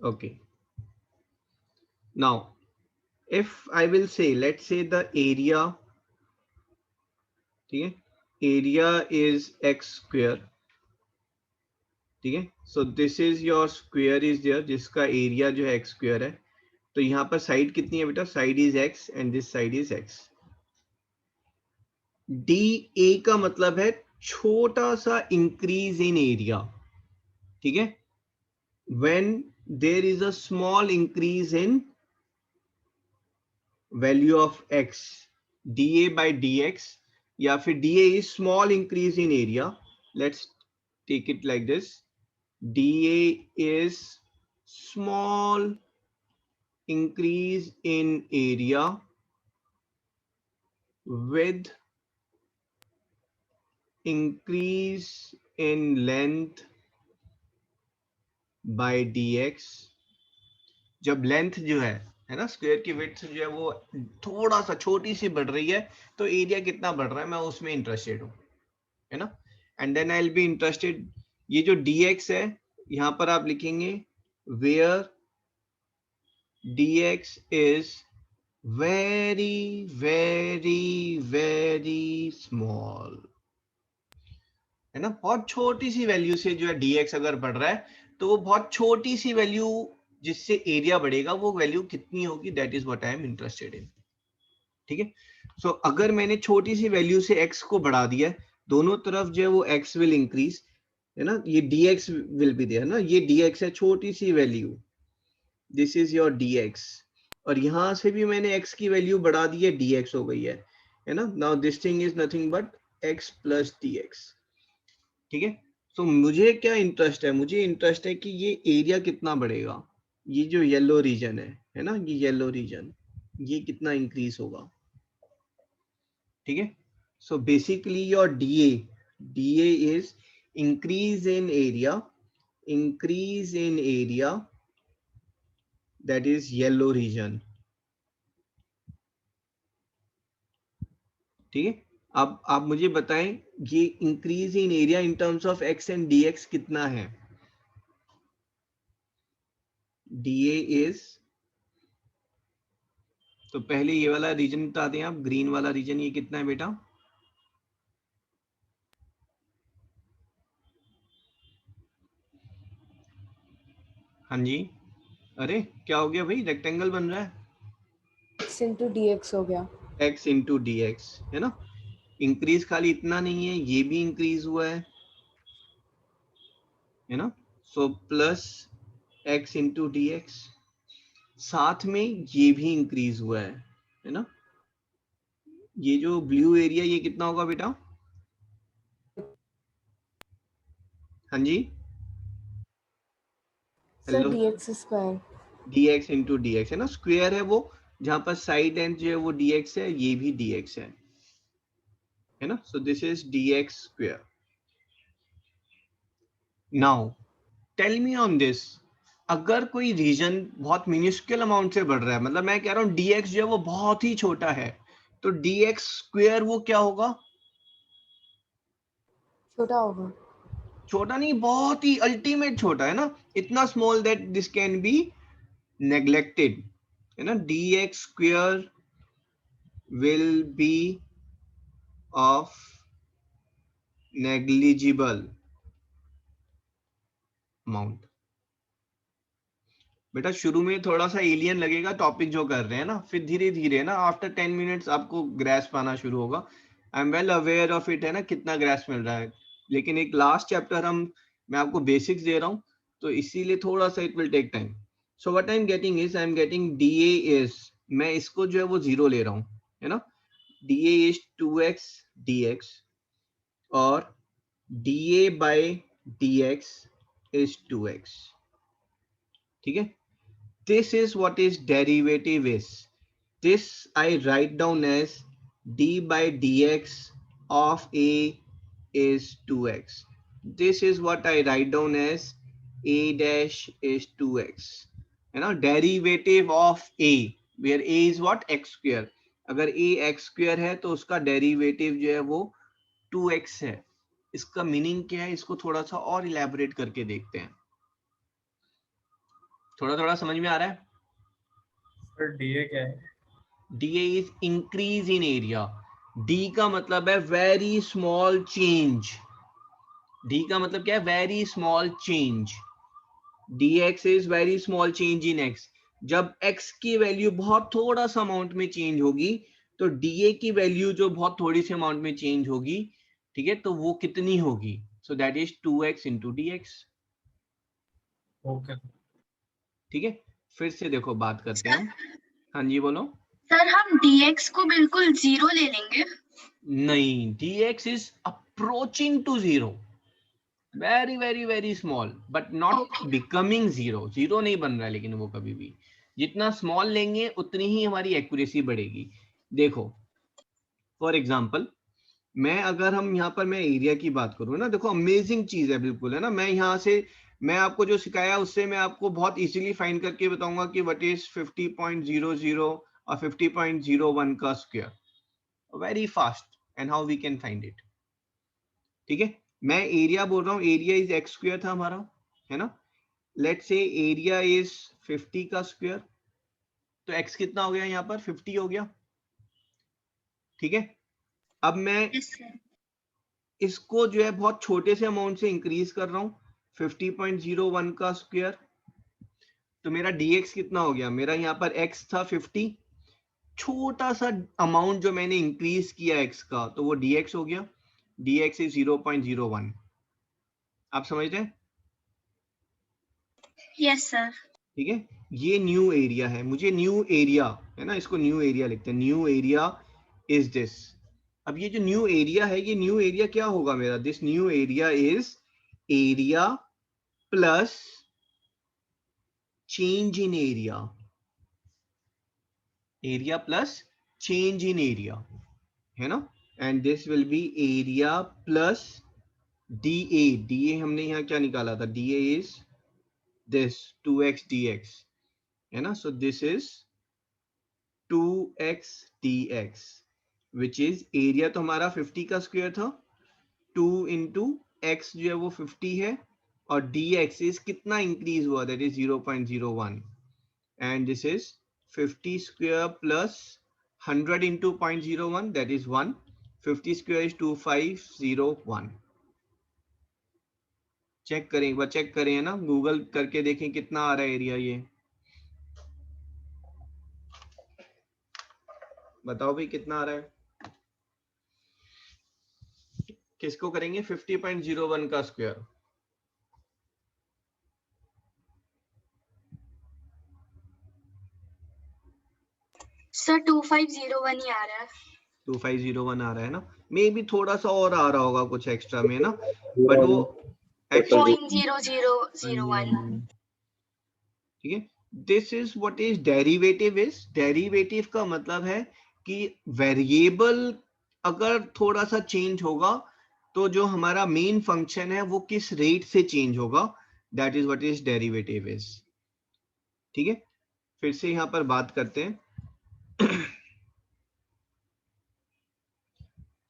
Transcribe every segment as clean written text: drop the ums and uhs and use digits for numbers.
Okay, now if I will say, let's say the area, ठीक है, area is x square, ठीक है, so this is your square is there जिसका area जो है x square है, तो यहाँ पर साइड कितनी है बेटा, side is x and this side is x। D ए का मतलब है छोटा सा इंक्रीज इन एरिया, ठीक है, when there is a small increase in value of x, D A by D X, या फिर D A is small increase in area, let's take it like this, D A is small increase in area with increase in length by dx। जब length जो है ना, square की width जो है वो थोड़ा सा छोटी सी बढ़ रही है, तो एरिया कितना बढ़ रहा है मैं उसमें इंटरेस्टेड हूँ, है ना। And then I will be interested, ये जो dx है यहाँ पर आप लिखेंगे where dx is very very very small, है ना, बहुत छोटी सी वैल्यू से जो है dx अगर बढ़ रहा है तो वो बहुत छोटी सी वैल्यू जिससे एरिया बढ़ेगा वो वैल्यू कितनी होगी, that is what I am interested इन, ठीक है। सो अगर मैंने छोटी सी वैल्यू से x को बढ़ा दिया, दोनों तरफ जो है वो x विल इंक्रीज, है ना, ये dx विल बी देयर ना, ये dx है छोटी सी value, this is your dx, और यहां से भी मैंने x की वैल्यू बढ़ा दी है, dx हो गई है ना। Now this thing is nothing but x plus dx, ठीक है। सो मुझे क्या इंटरेस्ट है, मुझे इंटरेस्ट है कि ये एरिया कितना बढ़ेगा, ये जो येलो रीजन है ना, ये येलो रीजन, ये कितना इंक्रीज होगा, ठीक है। So basically your D A is increase in area, increase in area, that is yellow region, ठीक है। अब आप मुझे बताएं ये increase in area in terms of x and dx कितना है, dA इज, तो पहले ये वाला रीजन बता दें आप, ग्रीन वाला रीजन ये कितना है बेटा, हाँ जी, अरे क्या हो गया भाई, रेक्टेंगल बन रहा है, x इंटू डी एक्स हो गया, x इंटू डी एक्स, है ना। इंक्रीज खाली इतना नहीं है, ये भी इंक्रीज हुआ है ना, so plus x into D x, साथ में ये भी इंक्रीज हुआ है ना। ये जो ब्लू एरिया ये कितना होगा बेटा, हाँ जी, sir hello, D x square, dx into D X, है ना, स्क्वायर है वो, जहां पर साइड एंड जो है वो dx है, ये भी dx है ना, so this is dx square. Now tell me on this, अगर कोई रीजन बहुत मिनिस्क्यूल अमाउंट से बढ़ रहा है, मतलब मैं कह रहा हूँ dx जो है वो बहुत ही छोटा है, तो dx स्क्वायर वो क्या होगा, छोटा होगा, छोटा नहीं, बहुत ही अल्टीमेट छोटा, है ना, इतना small that this can be neglected, है ना, dx square will be of negligible amount. बेटा शुरू में थोड़ा सा एलियन लगेगा टॉपिक जो कर रहे हैं ना, फिर धीरे धीरे ना आफ्टर 10 मिनट्स आपको ग्रेस्प आना शुरू होगा, I am well aware of it, है ना, कितना ग्रेस्प मिल रहा है, लेकिन एक लास्ट चैप्टर मैं आपको बेसिक्स दे रहा हूँ, तो इसीलिए थोड़ा सा it will take time. So what I am getting is, I am getting D A is, मैं इसको जो है वो 0 ले रहा हूँ, है ना, D A is 2x dx, और D A by D x is 2x, ठीक है। This is what is derivative is. This I write down as d by dx of a is 2x. This is what I write down as a dash is 2x. है ना, derivative of a, where a is what, x square. अगर a x square है तो उसका derivative जो है वो 2x है। इसका मीनिंग क्या है, इसको थोड़ा सा और इलेबोरेट करके देखते हैं। थोड़ा थोड़ा समझ में आ रहा है? सर डीए क्या है? DA is increase in area. D का मतलब है वेरी स्मॉल चेंज. D का मतलब क्या है? Very small change. dx is very small change in x. जब x की वैल्यू बहुत थोड़ा सा अमाउंट में चेंज होगी तो dA की वैल्यू जो बहुत थोड़ी सी अमाउंट में चेंज होगी, ठीक है, तो वो कितनी होगी? So that is 2x into dx. Okay ठीक है, फिर से देखो बात करते हैं हम. हाँ जी बोलो. सर हम dx को बिल्कुल 0 ले लेंगे. नहीं, dx is approaching to 0, very very very small but not becoming 0. 0 नहीं बन रहा है, लेकिन वो कभी भी जितना स्मॉल लेंगे उतनी ही हमारी एक्यूरेसी बढ़ेगी. देखो फॉर एग्जांपल, मैं अगर हम यहाँ पर मैं एरिया की बात करूँ ना, देखो अमेजिंग चीज है बिल्कुल, है ना. मैं यहाँ से मैं आपको जो सिखाया उससे मैं आपको बहुत इजीली फाइंड करके बताऊंगा कि व्हाट इज 50.00 और 50.01 का square. Very fast and how we can find it. ठीक है, मैं एरिया बोल रहा हूँ, एरिया इज एक्स स्क्वायर था हमारा, है ना. लेट्स से एरिया इज 50 का स्क्वायर, तो एक्स कितना हो गया यहाँ पर? 50 हो गया. ठीक है, अब मैं इसको जो है बहुत छोटे से अमाउंट से इंक्रीज कर रहा हूँ, 50.01 का स्क्वायर. तो मेरा dx कितना हो गया? मेरा यहाँ पर x था 50, छोटा सा अमाउंट जो मैंने इंक्रीज किया x का, तो वो dx हो गया. dx is 0.01. आप समझ रहे हैं? Yes sir. ठीक है, ये न्यू एरिया है. मुझे न्यू एरिया, है ना, इसको न्यू एरिया लिखते हैं. New area is this. अब ये जो न्यू एरिया है, ये न्यू एरिया क्या होगा मेरा? This new area is area plus change in area. Area plus change in area, है ना. and this will be area plus dA. dA हमने यहाँ क्या निकाला था? dA is this 2x dx, है ना. so this is 2x dx which is area तो हमारा 50 का स्क्वायर था, 2 into x जो है वो 50 है, और dx is कितना इंक्रीज हुआ? that is 0.01. and this is 50 square plus 100 into 0.01, that is 1. 50 square is 2501. Check करें एक बार, चेक करें, है ना, गूगल करके देखें कितना आ रहा है एरिया. ये बताओ भाई कितना आ रहा है. किसको करेंगे? 50.01 का स्क्वायर. सर 2501 ही आ रहा है. 2501 आ रहा है ना. मे भी थोड़ा सा और आ रहा होगा कुछ एक्स्ट्रा में ना, बट वो एक्चुअली 0.0001. ठीक है. This is what is derivative is. Derivative का मतलब है कि वेरिएबल अगर थोड़ा सा चेंज होगा तो जो हमारा मेन फंक्शन है वो किस रेट से चेंज होगा, that is what is derivative is. ठीक है, फिर से यहां पर बात करते हैं.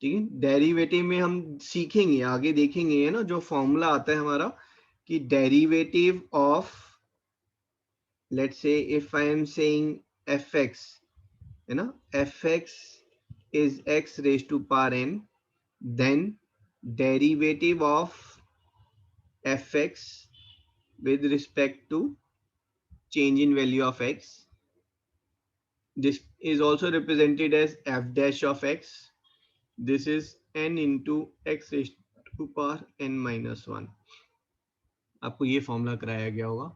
ठीक है, डेरिवेटिव में हम सीखेंगे, आगे देखेंगे, है ना, जो फॉर्मूला आता है हमारा कि derivative of, let's say if I am saying fx, है ना, fx is x raised to power n, then derivative of fx with respect to change in value of x, this is also represented as f dash of x. This is n into x raised to power n minus 1. आपको ये formula कराया गया होगा.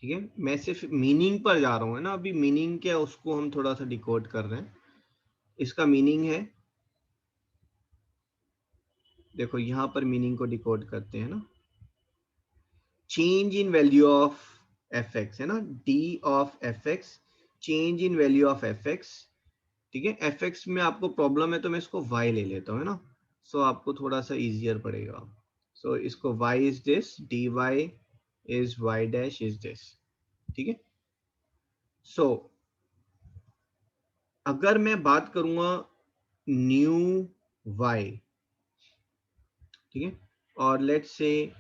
ठीक है, मैं सिर्फ meaning पर जा रहा हूँ, है ना. अभी मीनिंग क्या है उसको हम थोड़ा सा डिकोड कर रहे हैं. इसका मीनिंग है, देखो यहां पर मीनिंग को डिकोड करते हैं ना. Change in value of F X, है ना, D of F x, change in value of F x. ठीक है, एफ एक्स में आपको प्रॉब्लम है तो मैं इसको वाई ले लेता हूँ, है ना. सो आपको थोड़ा सा इजियर पड़ेगा. सो इसको Y is this, D Y is Y dash is this. ठीक है, सो अगर मैं बात करूंगा न्यू y, ठीक है, और लेट्स से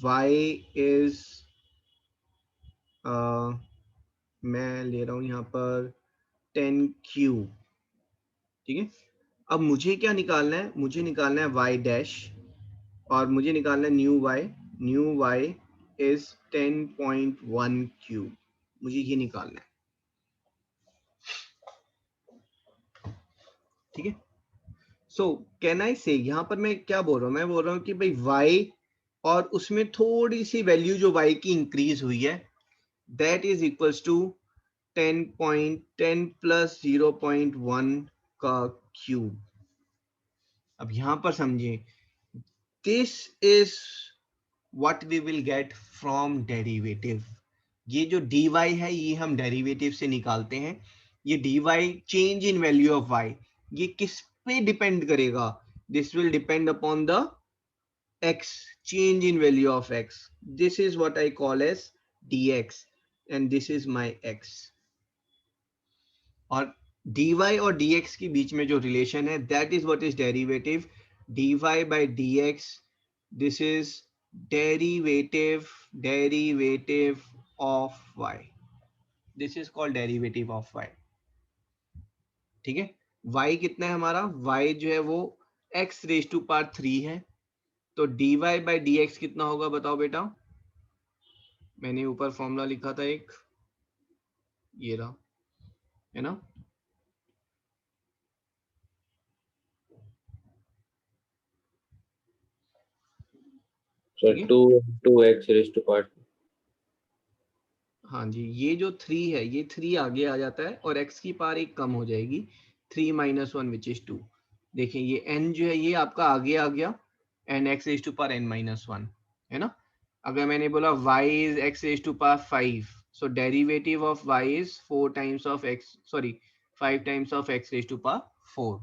y इज मैं ले रहा हूं यहाँ पर 10 क्यूब, ठीक है। अब मुझे क्या निकालना है, मुझे निकालना है y डैश, और मुझे निकालना है न्यू y इज 10.1 क्यूब, मुझे ये निकालना है, ठीक है। सो कैन आई से, यहाँ पर मैं क्या बोल रहा हूँ, मैं बोल रहा हूँ कि भाई y और उसमें थोड़ी सी वैल्यू जो y की इंक्रीज हुई है, that is equals to 10.10 plus 0.1 का क्यूब। अब यहां पर समझिए, this is what we will get from derivative. ये जो dy है ये हम डेरिवेटिव से निकालते हैं। ये dy change in value of y, ये किस पे डिपेंड करेगा, this will depend upon the x, change in value of x. This is what I call as dx and this is my x. और dy और dx के बीच में जो रिलेशन है, that is what is derivative. dy by dx, this is derivative of y. This is called derivative of y. ठीक है, y कितना है हमारा, y जो है वो x रेज टू पावर 3 है, तो dy by dx कितना होगा बताओ बेटा। मैंने ऊपर फॉर्मूला लिखा था एक, ये रहा, है ना। So ठीक है, 2x raised to power 2. हाँ जी, ये जो 3 है ये 3 आगे आ जाता है और x की पावर एक कम हो जाएगी, 3 - 1 विच इज 2। देखिए ये n जो है ये आपका आगे आ गया, and x raise to power n-1, है ना। अगर मैंने बोला y is x raise to power 5, so derivative of y is 4 times of x, sorry 5 times of x raise to power 4।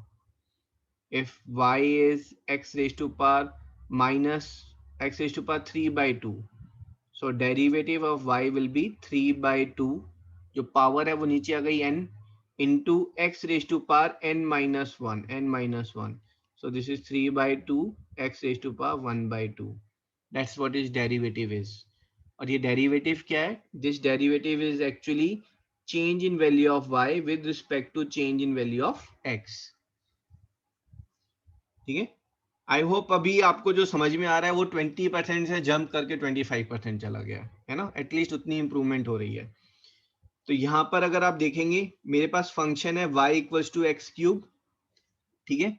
if y is x raised to power minus x raised to power 3 by 2, so derivative of y will be 3 by 2, जो power है वो नीचे आ गई n, into x raised to power n-1, so this is 3 by 2 x raised to power 1 by 2. That's what is derivative is. और ये derivative क्या है, this derivative is actually change in value of y with respect to change in value of x. ठीक है, I hope अभी आपको जो समझ में आ रहा है वो 20% से जंप करके 25% चला गया है ना, एटलीस्ट उतनी इंप्रूवमेंट हो रही है। तो यहाँ पर अगर आप देखेंगे मेरे पास फंक्शन है y equals to x cube, ठीक है।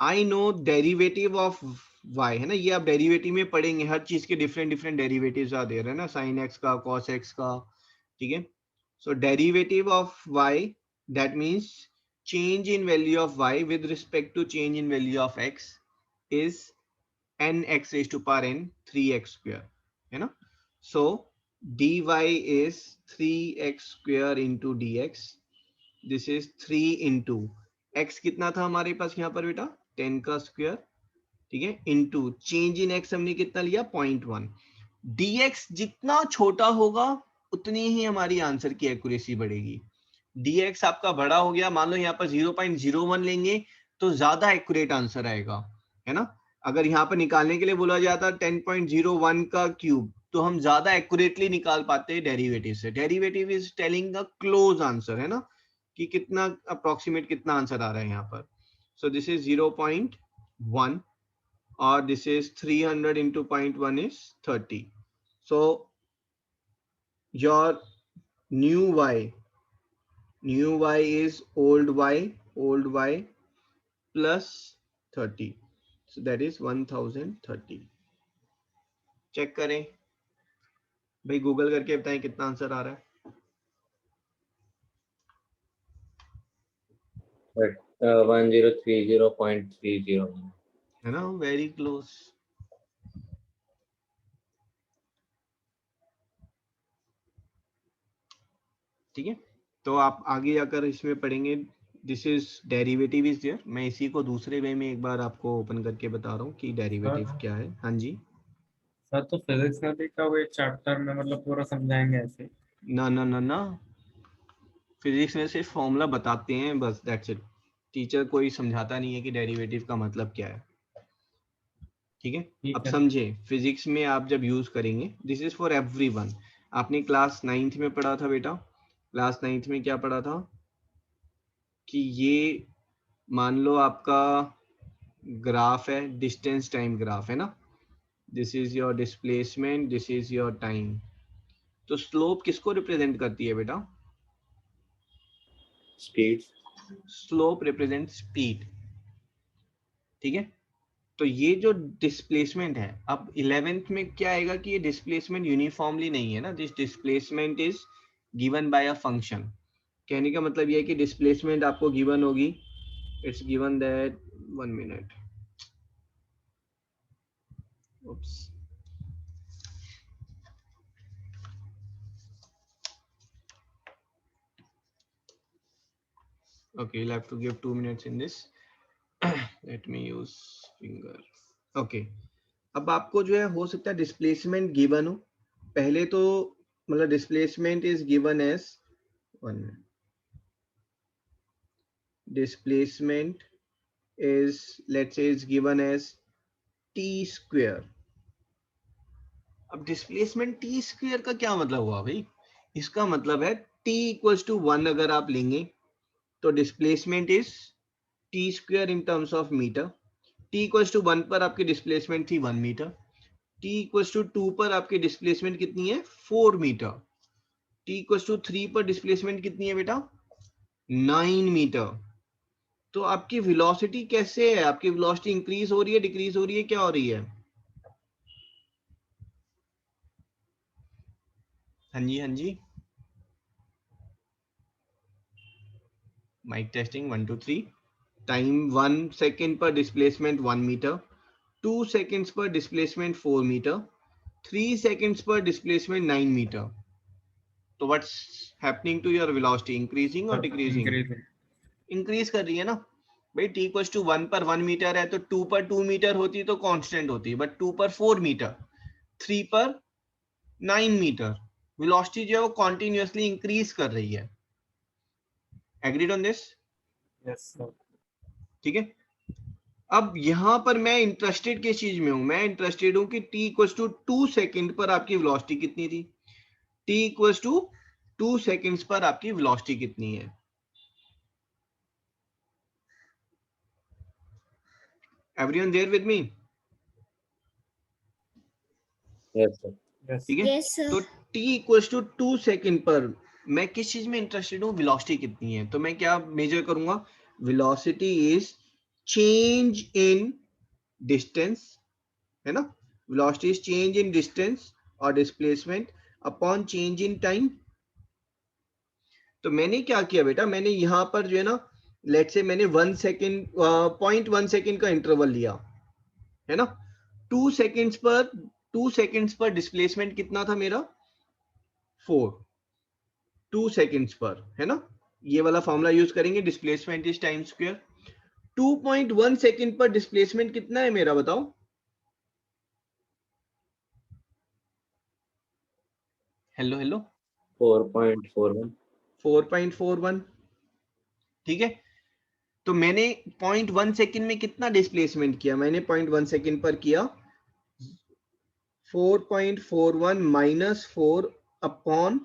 I know derivative of y, है ना, ये आप डेरिवेटिव में पढ़ेंगे, हर चीज के डिफरेंट डिफरेंट डेरिवेटिव्स आ दे रहे हैं ना, साइन एक्स का, कॉस एक्स का, ठीक है। So derivative of y, that means change in value of y with respect to change in value of x is nx raised to power n 3x square, है ना। So dy is 3x square into dx, this is 3 into x कितना था हमारे पास यहाँ पर बेटा 10 का square, ठीक है, into change in x हमने कितना लिया 0.1। dx जितना छोटा होगा उतनी ही हमारी आंसर की एक्यूरेसी बढ़ेगी। dx आपका बड़ा हो गया, मान लो यहाँ पर 0.01 लेंगे तो ज्यादा एक्यूरेट आंसर आएगा, है ना। अगर यहाँ पर निकालने के लिए बोला जाता 10.01 का क्यूब तो हम ज्यादा एक्यूरेटली निकाल पाते हैं डेरिवेटिव से। Derivative is telling a close answer, है ना, कि कितना अप्रोक्सीमेट कितना आंसर आ रहा है यहाँ पर। सो दिस इज 0.1 और this is 300 into 0.1 is 30. So your new y is old y plus 30, so that is 1030. Check करें भाई, गूगल करके बताएं कितना आंसर आ रहा है। But 1030.30. है ना, वेरी क्लोज। ठीक है, तो आप आगे जाकर इसमें पढ़ेंगे, this is derivative is there. मैं इसी को दूसरे वे में एक बार आपको ओपन करके बता रहा हूँ कि डेरिवेटिव क्या है। हाँ जी, सर तो फिजिक्स में भी क्या वो एक चैप्टर में मतलब पूरा समझाएंगे ऐसे? ना ना ना ना, फिजिक्स में सिर्फ फॉर्मूला बताते हैं बस, दैट्स इट। टीचर कोई समझाता नहीं है कि डेरिवेटिव का मतलब क्या है, ठीक है। ठीक अब है। समझे, फिजिक्स में आप जब यूज करेंगे, दिस इज फॉर एवरीवन। आपने क्लास 9th में पढ़ा था बेटा, क्लास 9th में क्या पढ़ा था कि ये मान लो आपका ग्राफ है, डिस्टेंस टाइम ग्राफ है ना, this is your displacement, this is your time. तो स्लोप किसको रिप्रेजेंट करती है बेटा? Speed. स्लोप रिप्रेजेंट स्पीड, ठीक है। तो ये जो डिस्प्लेसमेंट है, अब 11th में क्या आएगा कि ये डिस्प्लेसमेंट यूनिफॉर्मली नहीं है ना, this displacement is given bye a function. कहने का मतलब ये है कि डिस्प्लेसमेंट आपको गिवन होगी, it's given that 1 minute, oops, okay, you'll have to give 2 minutes in this. Let me use finger. Okay, अब आपको जो है हो सकता है डिस्प्लेसमेंट गिवन हो, पहले तो मतलब displacement is given as 1 minute, displacement is, let's say, is given as t square. अब डिस्प्लेसमेंट t स्क्वायर का क्या मतलब हुआ भाई? इसका मतलब है t इक्वल्स टू 1 अगर आप लेंगे तो displacement is t square in terms of metre. t equals to 1 पर आपकी डिस्प्लेसमेंट थी 1 मीटर, t इक्वल्स टू 2 पर आपकी डिस्प्लेसमेंट कितनी है 4 मीटर, t इक्वल्स टू 3 पर डिस्प्लेसमेंट कितनी है बेटा 9 मीटर। तो आपकी वेलोसिटी कैसे है? आपकी वेलोसिटी इंक्रीज हो रही है, डिक्रीज हो रही है, क्या हो रही है? हाँ जी, हाँ जी, माइक टेस्टिंग 1 2 3। टाइम 1 सेकेंड पर डिस्प्लेसमेंट 1 मीटर, 2 सेकेंड्स पर डिस्प्लेसमेंट 4 मीटर, 3 सेकेंड्स पर डिस्प्लेसमेंट 9 मीटर। तो what's happening to your velocity, increasing और डिक्रीजिंग? इंक्रीजिंग। इंक्रीज कर रही है ना भाई। t इक्वल्स टू 1 पर 1 मीटर है तो 2 पर 2 मीटर होती तो कांस्टेंट होती, बट 2 पर 4 मीटर, 3 पर 9 मीटर, वेलोसिटी जो है वो कॉन्टिन्यूअसली इंक्रीज कर रही है। Agreed on this? Yes sir. ठीक है। अब यहां पर मैं इंटरेस्टेड किस चीज में हूं? मैं इंटरेस्टेड हूं कि t इक्वल्स टू 2 सेकेंड पर आपकी वेलोसिटी कितनी थी, t इक्वल्स टू 2 सेकेंड्स पर आपकी वेलोसिटी कितनी है। Everyone there with me? Yes, sir. Yes. ठीक है। तो t इक्वल्स टू 2 सेकेंड पर मैं किस चीज में इंटरेस्टेड हूँ? वेलोसिटी कितनी है। तो मैं क्या मेजर करूंगा? Velocity is change in distance, है ना, velocity is change in distance और displacement upon change in time. तो मैंने क्या किया बेटा, मैंने यहां पर जो है ना, लेट से मैंने 1 सेकेंड 0.1 सेकेंड का इंटरवल लिया, है ना। 2 सेकेंड्स पर डिस्प्लेसमेंट कितना था मेरा 4, 2 सेकेंड्स पर, है ना। ये वाला फॉर्मूला यूज करेंगे, displacement is time square. 2.1 second पर डिस्प्लेसमेंट कितना है मेरा, बताओ। Hello hello, 4.41. 4.41, ठीक है। तो मैंने 0.1 सेकेंड में कितना डिस्प्लेसमेंट किया? मैंने 0.1 सेकेंड पर किया 4.41 minus 4 upon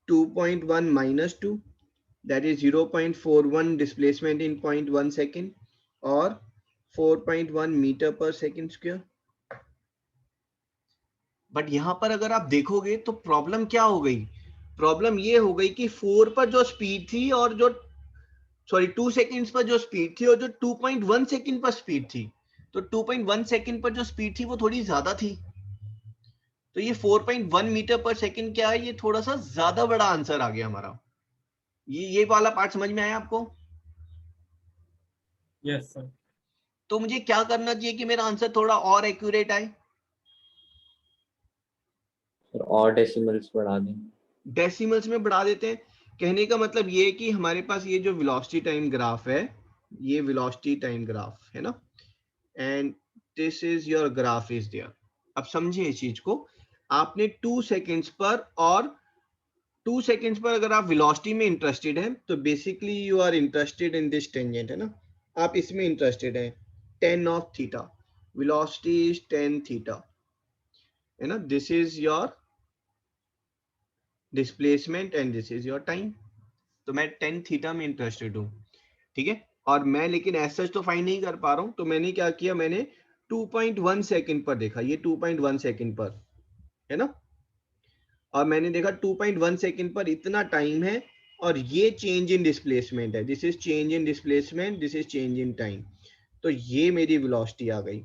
2.1 minus 2, that is 0.41 displacement in 0.1 second और 4.1 मीटर पर सेकेंड स्क्वायर। बट यहां पर अगर आप देखोगे तो प्रॉब्लम क्या हो गई? प्रॉब्लम ये हो गई कि 4 पर जो स्पीड थी और जो 2 सेकेंड्स पर जो स्पीड थी और जो 2.1 सेकेंड पर स्पीड थी, तो 2.1 सेकेंड पर जो स्पीड थी वो थोड़ी ज्यादा थी। तो ये 4.1 मीटर पर सेकेंड क्या है, ये थोड़ा सा ज्यादा बड़ा आंसर आ गया हमारा। ये वाला पार्ट समझ में आया आपको? Yes sir. तो मुझे क्या करना चाहिए कि मेरा आंसर थोड़ा और एक्यूरेट आए? Sir, और decimals बढ़ा दें. डेसिमल्स में बढ़ा देते हैं। कहने का मतलब ये है कि हमारे पास ये जो वेलोसिटी टाइम ग्राफ है, ये वेलोसिटी टाइम ग्राफ है ना, and this is your graph is there. अब समझिए इस चीज को, आपने 2 सेकेंड्स पर और 2 सेकेंड्स पर अगर आप वेलोसिटी में इंटरेस्टेड हैं तो basically you are interested in this tangent, है ना, आप इसमें इंटरेस्टेड हैं, 10 of theta, velocity is 10 theta, है ना, this is your displacement and this is your time. तो मैं 10 थीटा में इंटरेस्टेड हूँ, ठीक है, और मैं लेकिन ऐसा तो फाइंड नहीं कर पा रहा हूँ, तो मैंने क्या किया, मैंने 2.1 सेकेंड पर देखा, ये 2.1 सेकेंड पर है ना, और मैंने देखा 2.1 सेकेंड पर इतना टाइम है और ये चेंज इन डिस्प्लेसमेंट है, this is change in displacement, this is change in time. तो ये मेरी वेलोसिटी आ गई,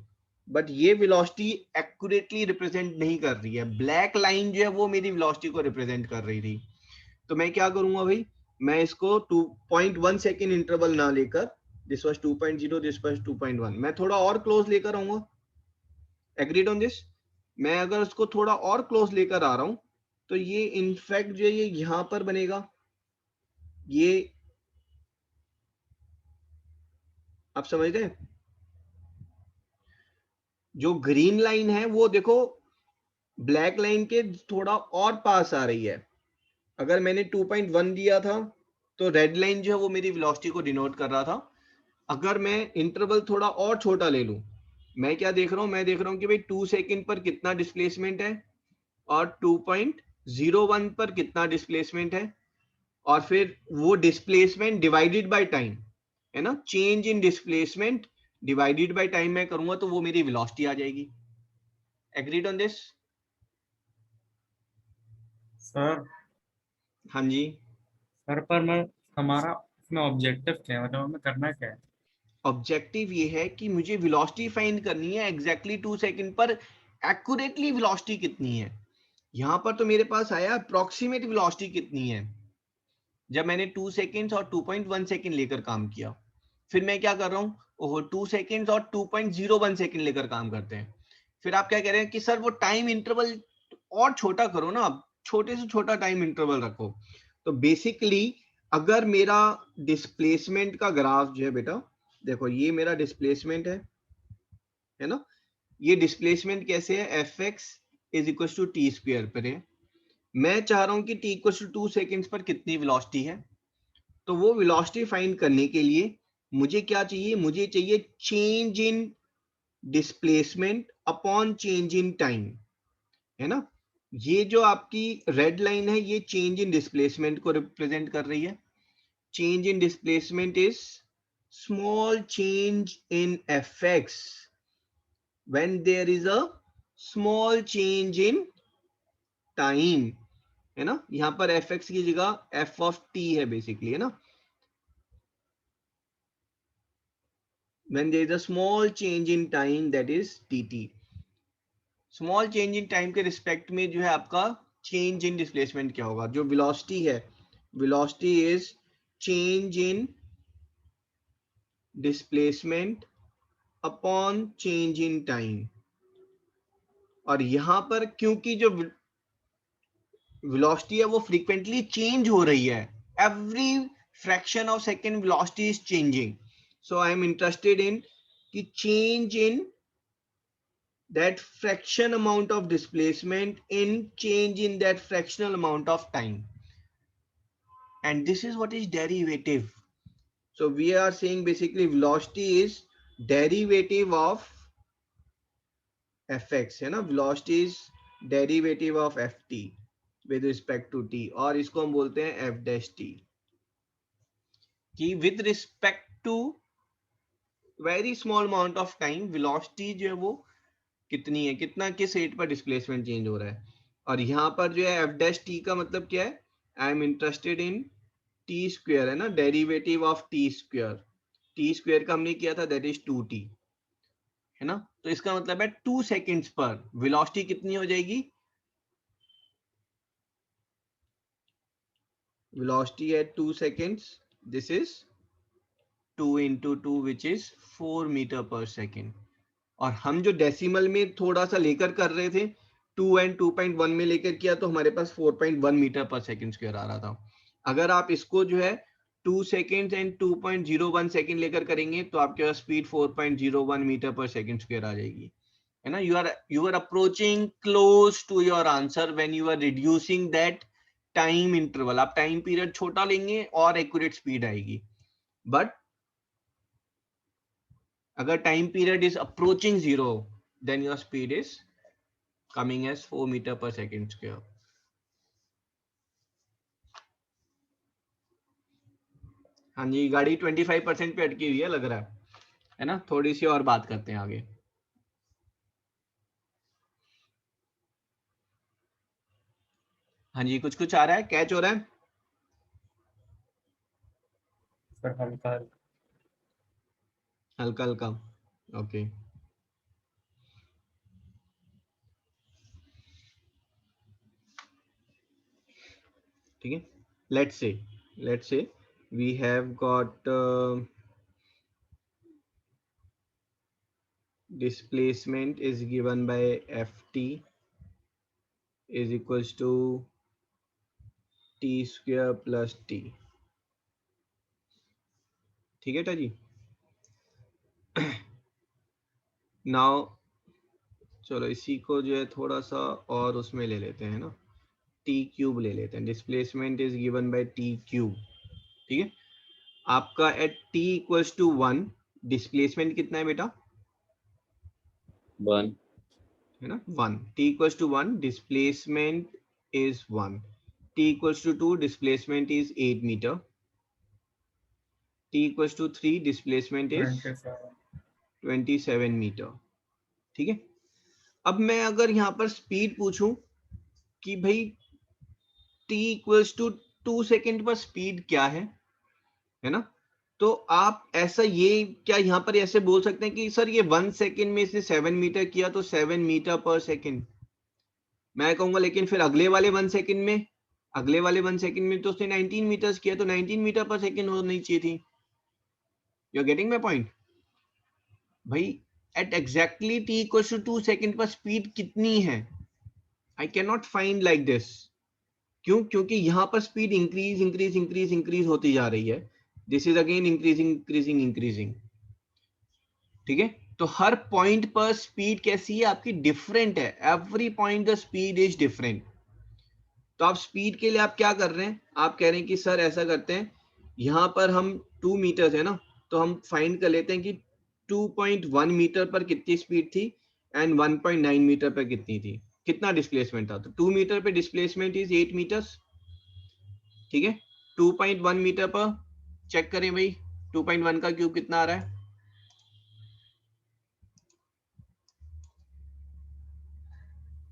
बट ये वेलोसिटी एक्यूरेटली रिप्रेजेंट नहीं कर रही है, ब्लैक लाइन जो है वो मेरी वेलोसिटी को रिप्रेजेंट कर रही थी। तो मैं क्या करूंगा भाई, मैं इसको 2.1 सेकेंड इंटरवल ना लेकर, दिस वाज 2.0, दिस वाज 2.1, मैं थोड़ा और क्लोज लेकर आऊंगा, एग्रीड ऑन दिस। मैं अगर उसको थोड़ा और क्लोज लेकर आ रहा हूं तो ये इनफैक्ट जो ये यहां पर बनेगा, ये आप समझ रहे हैं, जो ग्रीन लाइन है वो देखो ब्लैक लाइन के थोड़ा और पास आ रही है। अगर मैंने 2.1 दिया था तो रेड लाइन जो है वो मेरी वेलोसिटी को डिनोट कर रहा था। अगर मैं इंटरवल थोड़ा और छोटा ले लूं, मैं क्या देख रहा हूं, मैं देख रहा हूं कि भाई 2 सेकेंड पर कितना डिस्प्लेसमेंट है और 2.01 पर कितना डिस्प्लेसमेंट है, और फिर वो डिस्प्लेसमेंट डिवाइडेड बाय टाइम, है ना, change in displacement divided by time मैं करूंगा तो वो मेरी वेलोसिटी आ जाएगी। Agreed on this? सर हाँ जी। सर पर मैं हमारा इसमें ऑब्जेक्टिव क्या है, मतलब हमें करना क्या है? ऑब्जेक्टिव ये है कि मुझे वेलोसिटी फाइंड करनी है एग्जैक्टली 2 सेकंड पर, एक्यूरेटली वेलोसिटी कितनी है। यहां पर तो मेरे पास आया अप्रोक्सीमेट वेलोसिटी कितनी है, जब मैंने 2 सेकेंड्स और 2.1 सेकेंड लेकर काम किया। फिर मैं क्या कर रहा हूँ, ओहो 2 सेकेंड्स और 2.01 सेकेंड लेकर काम करते हैं। फिर आप क्या कह रहे हैं कि सर वो टाइम इंटरवल और छोटा करो ना, आप छोटे से छोटा टाइम इंटरवल रखो। तो बेसिकली अगर मेरा डिस्प्लेसमेंट का ग्राफ जो है बेटा, देखो ये मेरा डिस्प्लेसमेंट है ना, ये डिस्प्लेसमेंट कैसे है, F x is equal to T square पर है। मैं चाह रहा हूं कि टी इक्वल टू 2 सेकेंड्स पर कितनी वेलोसिटी है, तो वो वेलोसिटी फाइंड करने के लिए मुझे क्या चाहिए, मुझे चाहिए change in displacement upon change in time, है ना। ये जो आपकी रेड लाइन है ये चेंज इन डिस्प्लेसमेंट को रिप्रेजेंट कर रही है। Change in displacement is small change in F x when there is a small change in time, है ना, यहां पर एफ एक्स की जगह एफ ऑफ टी है बेसिकली, है ना, when there is a small change in time that is dt। Small change in time के रिस्पेक्ट में जो है आपका चेंज इन डिस्प्लेसमेंट क्या होगा, जो वेलोसिटी है, velocity is change in displacement upon change in time. और यहां पर क्योंकि जो वेलोसिटी है वो फ्रीक्वेंटली चेंज हो रही है, every fraction of second velocity is changing, so I am interested in कि change in that fraction amount of displacement in change in that fractional amount of time, and this is what is derivative. So we are saying basically velocity is derivative of fx, है ना, velocity is derivative of ft with respect to t, और इसको हम बोलते हैं f dash t, कि with respect to very small amount of time velocity जो है वो कितनी है, कितना किस रेट पर डिस्प्लेसमेंट चेंज हो रहा है। और यहाँ पर जो है एफ डैश टी का मतलब क्या है, आई am interested in T square, है ना, derivative of T square, T square का हमने किया था दैट इज 2t, है ना। तो इसका मतलब है 2 सेकेंड्स पर वेलोसिटी कितनी हो जाएगी, velocity at 2 seconds, this is 2 into 2 which is 4 metre पर सेकेंड। और हम जो डेसिमल में थोड़ा सा लेकर कर रहे थे, 2 and 2.1 में लेकर किया तो हमारे पास 4.1 मीटर पर सेकंड स्क्वायर आ रहा था। अगर आप इसको जो है 2 सेकेंड एंड 2.01 सेकेंड लेकर करेंगे तो आपके पास speed 4.01 metre per second square आ जाएगी, है ना। You are approaching close to your answer when you are reducing that time interval, आप टाइम पीरियड छोटा लेंगे और एक्यूरेट स्पीड आएगी. बट अगर time period is approaching 0, then your speed is coming as 4 metre पर सेकेंड स्क्वायर. हाँ जी, गाड़ी 25% पे अटकी हुई है लग रहा है ना. थोड़ी सी और बात करते हैं आगे. हाँ जी, कुछ कुछ आ रहा है, कैच हो रहा है. सर हल्का हल्का हल्का. ओके. ठीक है. Let's say we have got displacement is given by ft is equals to t square plus t. ठीक है जी. नाउ चलो इसी को जो है थोड़ा सा और उसमें ले लेते हैं ना, टी क्यूब ले लेते हैं. Displacement is given by t cube. ठीक है. आपका at t equals to 1 displacement कितना है बेटा? 1. है ना 1. t equals to 1 displacement is 1. t equals to 2 displacement is 8 metre. t equals to 3 displacement is 27 metre. ठीक है. अब मैं अगर यहाँ पर स्पीड पूछूं कि भाई t इक्वल्स टू 2 सेकेंड पर स्पीड क्या है ना, तो आप ऐसा ये क्या यहाँ पर ऐसे बोल सकते हैं कि सर ये 1 सेकेंड में इसने 7 मीटर किया तो 7 मीटर पर सेकेंड. मैं कहूंगा लेकिन फिर अगले वाले 1 सेकेंड में तो उसने 19 मीटर्स किया तो 19 मीटर पर सेकेंड होनी चाहिए थी. You are getting my point भाई. At exactly t equals to 2 second पर स्पीड कितनी है? I can not find like this. क्यों? क्योंकि यहाँ पर स्पीड इंक्रीज होती जा रही है. This is again increasing. ठीक है. तो हर पॉइंट पर स्पीड कैसी है आपकी? डिफरेंट है. Every point the speed is different. तो आप स्पीड के लिए आप क्या कर रहे हैं? आप कह रहे हैं कि सर ऐसा करते हैं, यहां पर हम 2 मीटर है ना, तो हम फाइंड कर लेते हैं कि 2.1 मीटर पर कितनी स्पीड थी एंड 1.9 मीटर पर कितनी थी, कितना डिस्प्लेसमेंट था. तो 2 मीटर पे डिस्प्लेसमेंट इज 8 मीटर्स. ठीक है. 2.1 मीटर पर चेक करें भाई, 2.1 का क्यूब कितना आ रहा है?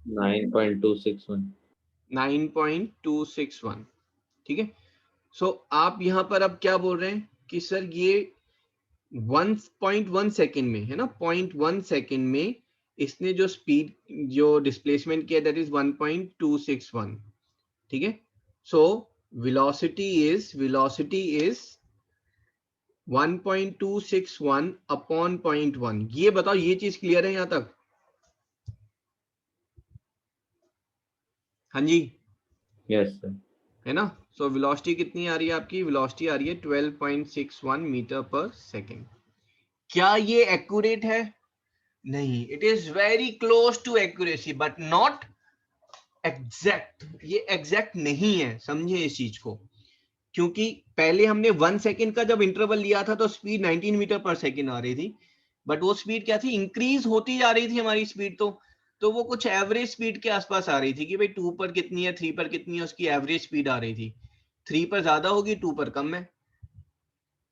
9.261. 9.261. ठीक है. सो आप यहां पर अब क्या बोल रहे हैं कि सर ये 1.1 सेकेंड में है ना, 0.1 सेकेंड में इसने जो स्पीड जो डिस्प्लेसमेंट किया दैट इज 1.261. ठीक है. So velocity is 1.261 upon 0.1. ये बताओ, ये चीज क्लियर है यहां तक? हाँ जी. Yes, sir. है ना. सो वेलोसिटी कितनी आ रही है आपकी? वेलोसिटी आ रही है 12.61 मीटर पर सेकेंड. क्या ये एक्यूरेट है? नहीं. It is very close to accuracy but not exact. ये एग्जैक्ट नहीं है, समझे इस चीज को. क्योंकि पहले हमने 1 सेकेंड का जब इंटरवल लिया था तो स्पीड 19 मीटर पर सेकेंड आ रही थी, बट वो स्पीड क्या थी? इंक्रीज होती जा रही थी हमारी स्पीड. तो वो कुछ एवरेज स्पीड के आसपास आ रही थी कि भाई 2 पर कितनी है, 3 पर कितनी है, उसकी एवरेज स्पीड आ रही थी. 3 पर ज्यादा होगी, 2 पर कम है.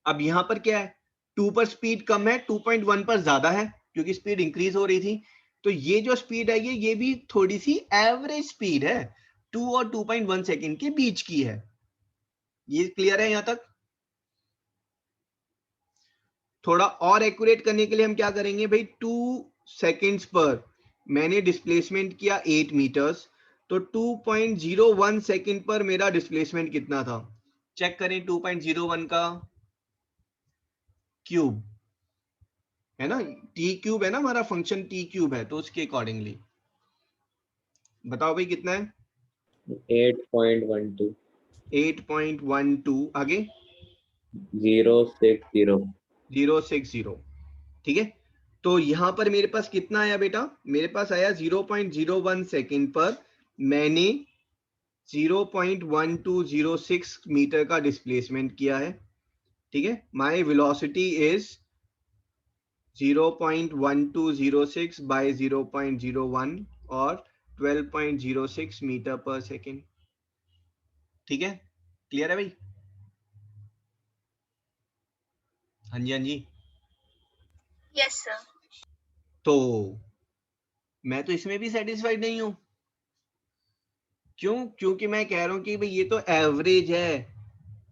अब यहां पर क्या है? 2 पर स्पीड कम है, 2.1 पर ज्यादा है क्योंकि स्पीड इंक्रीज हो रही थी. तो ये जो स्पीड है ये भी थोड़ी सी एवरेज स्पीड है, 2 और 2.1 सेकेंड के बीच की है. ये क्लियर है यहां तक? थोड़ा और एक्यूरेट करने के लिए हम क्या करेंगे भाई, 2 सेकेंड्स पर मैंने डिस्प्लेसमेंट किया 8 मीटर्स, तो 2.01 सेकेंड पर मेरा डिस्प्लेसमेंट कितना था? चेक करें. 2.01 का क्यूब है ना, टी क्यूब है ना हमारा फंक्शन, टी क्यूब है, तो उसके अकॉर्डिंगली बताओ भाई कितना है? 8.12. 8.12. आगे 060. ठीक है. तो यहां पर मेरे पास कितना आया बेटा? मेरे पास आया 0.01 सेकेंड पर मैंने 0.1206 मीटर का डिस्प्लेसमेंट किया है, ठीक है। माई वेलोसिटी इज 0.1206 बाय 0.01 और 12.06 मीटर पर सेकेंड, ठीक है। क्लियर है भाई? हाँ जी, हाँ जी। Yes sir. तो मैं तो इसमें भी सेटिस्फाइड नहीं हूं। क्यों? क्योंकि मैं कह रहा हूं कि भाई ये तो एवरेज है,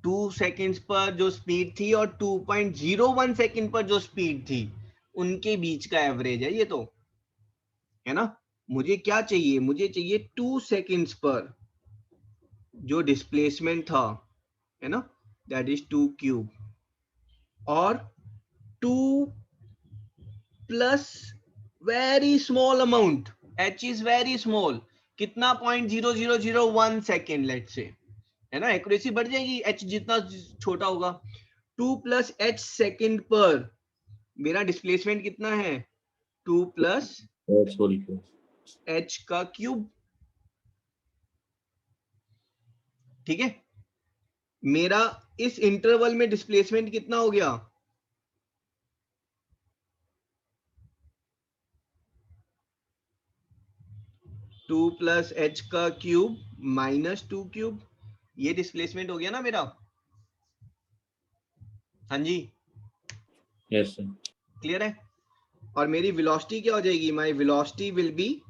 2 सेकंड्स पर जो स्पीड थी और 2.01 सेकंड पर जो स्पीड थी, उनके बीच का एवरेज है ये तो, है ना। मुझे क्या चाहिए? मुझे चाहिए 2 सेकंड्स पर जो डिस्प्लेसमेंट था, है ना, दैट इज 2 क्यूब, और 2 plus very small amount, h is very small, कितना 0.0001 सेकेंड लेट से, है ना। एक्यूरेसी बढ़ जाएगी h जितना छोटा होगा। 2 प्लस h सेकेंड पर मेरा डिस्प्लेसमेंट कितना है? 2 plus That's whole cube. h का क्यूब, ठीक है। मेरा इस इंटरवल में डिस्प्लेसमेंट कितना हो गया? टू प्लस एच का क्यूब माइनस 2 क्यूब, ये डिस्प्लेसमेंट हो गया ना मेरा। हाँ जी, Yes, sir. क्लियर है। और मेरी वेलोसिटी क्या हो जाएगी? My velocity will be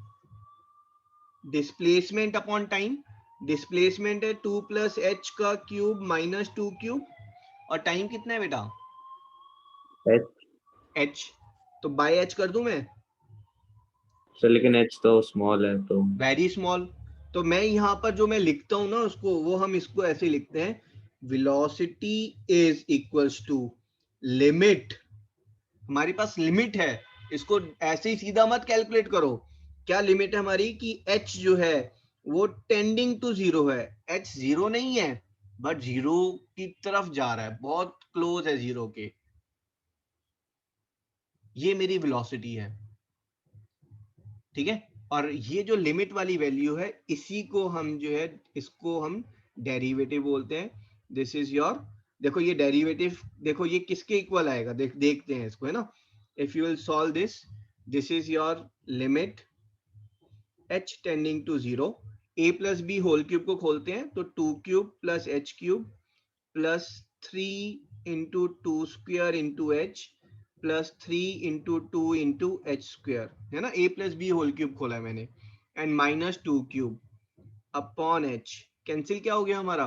displacement upon time. Displacement है 2 प्लस एच का क्यूब माइनस 2 क्यूब, और टाइम कितना है बेटा? H. एच, तो बाय एच कर दूं मैं? सर लेकिन h तो स्मॉल है तो वेरी स्मॉल। तो मैं यहाँ पर जो मैं लिखता हूं ना उसको, वो हम इसको ऐसे लिखते हैं, velocity is equals to limit, हमारे पास लिमिट है, इसको ऐसे ही सीधा मत कैलकुलेट करो। क्या लिमिट है हमारी? कि h जो है वो टेंडिंग टू जीरो है, h जीरो नहीं है बट जीरो की तरफ जा रहा है, बहुत क्लोज है जीरो के, ये मेरी वेलोसिटी है, ठीक है। और ये जो लिमिट वाली वैल्यू है, इसी को हम जो है, इसको हम डेरिवेटिव बोलते हैं। दिस इज योर, देखो ये डेरिवेटिव, देखो ये किसके इक्वल आएगा, देखते हैं इसको, है ना। If you will solve this, this is your limit h tending to zero, a plus b whole cube को खोलते हैं तो 2 cube plus h cube plus 3 into 2 square into h plus 3 into 2 into h square, है ना। a plus b whole cube खोला है मैंने, and minus 2 cube upon h, cancel क्या हो गया हमारा?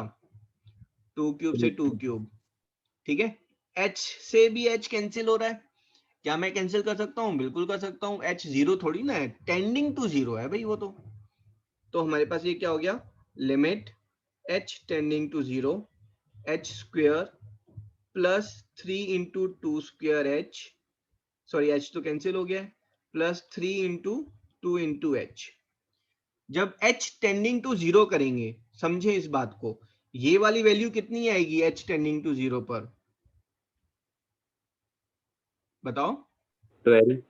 2 क्यूब से 2 क्यूब, ठीक है। h से भी h कैंसिल हो रहा है, क्या मैं कैंसिल कर सकता हूं? बिल्कुल कर सकता हूं, h जीरो थोड़ी ना है, टेंडिंग टू जीरो है भाई वो तो हमारे पास ये क्या हो गया? Limit h tending to zero, h square plus 3 into 2 square h, sorry h तो कैंसिल हो गया है, प्लस 3 इंटू 2 इंटू h। जब h टेंडिंग टू जीरो करेंगे, समझे इस बात को, ये वाली वैल्यू कितनी आएगी h टेंडिंग टू जीरो पर? बताओ। 12.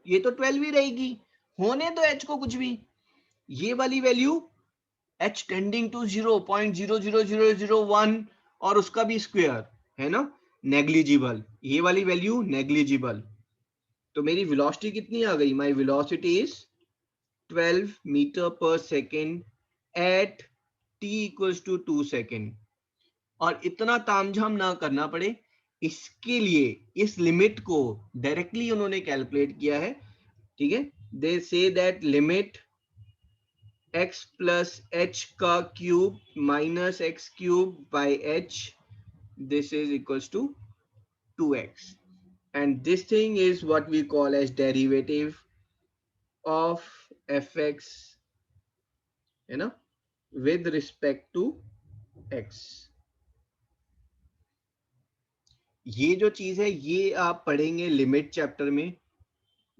ये तो 12 ही रहेगी, होने दो h को कुछ भी। ये वाली वैल्यू h टेंडिंग टू 0.00001 और उसका भी स्क्वायर, है ना, नेग्लिजिबल, ये वाली वैल्यू नेग्लिजिबल। तो मेरी वेलोसिटी कितनी आ गई? माय वेलोसिटी इज 12 मीटर पर second at t equals to 2 second. और इतना तामझाम ना करना पड़े, इसके लिए इस लिमिट को डायरेक्टली उन्होंने कैलकुलेट किया है, ठीक है। They say that limit x plus h का cube minus x cube by h, this is equals to 2x, and this thing is what we call as derivative of fx, है ना, with respect to x। ये जो चीज है ये आप पढ़ेंगे लिमिट चैप्टर में,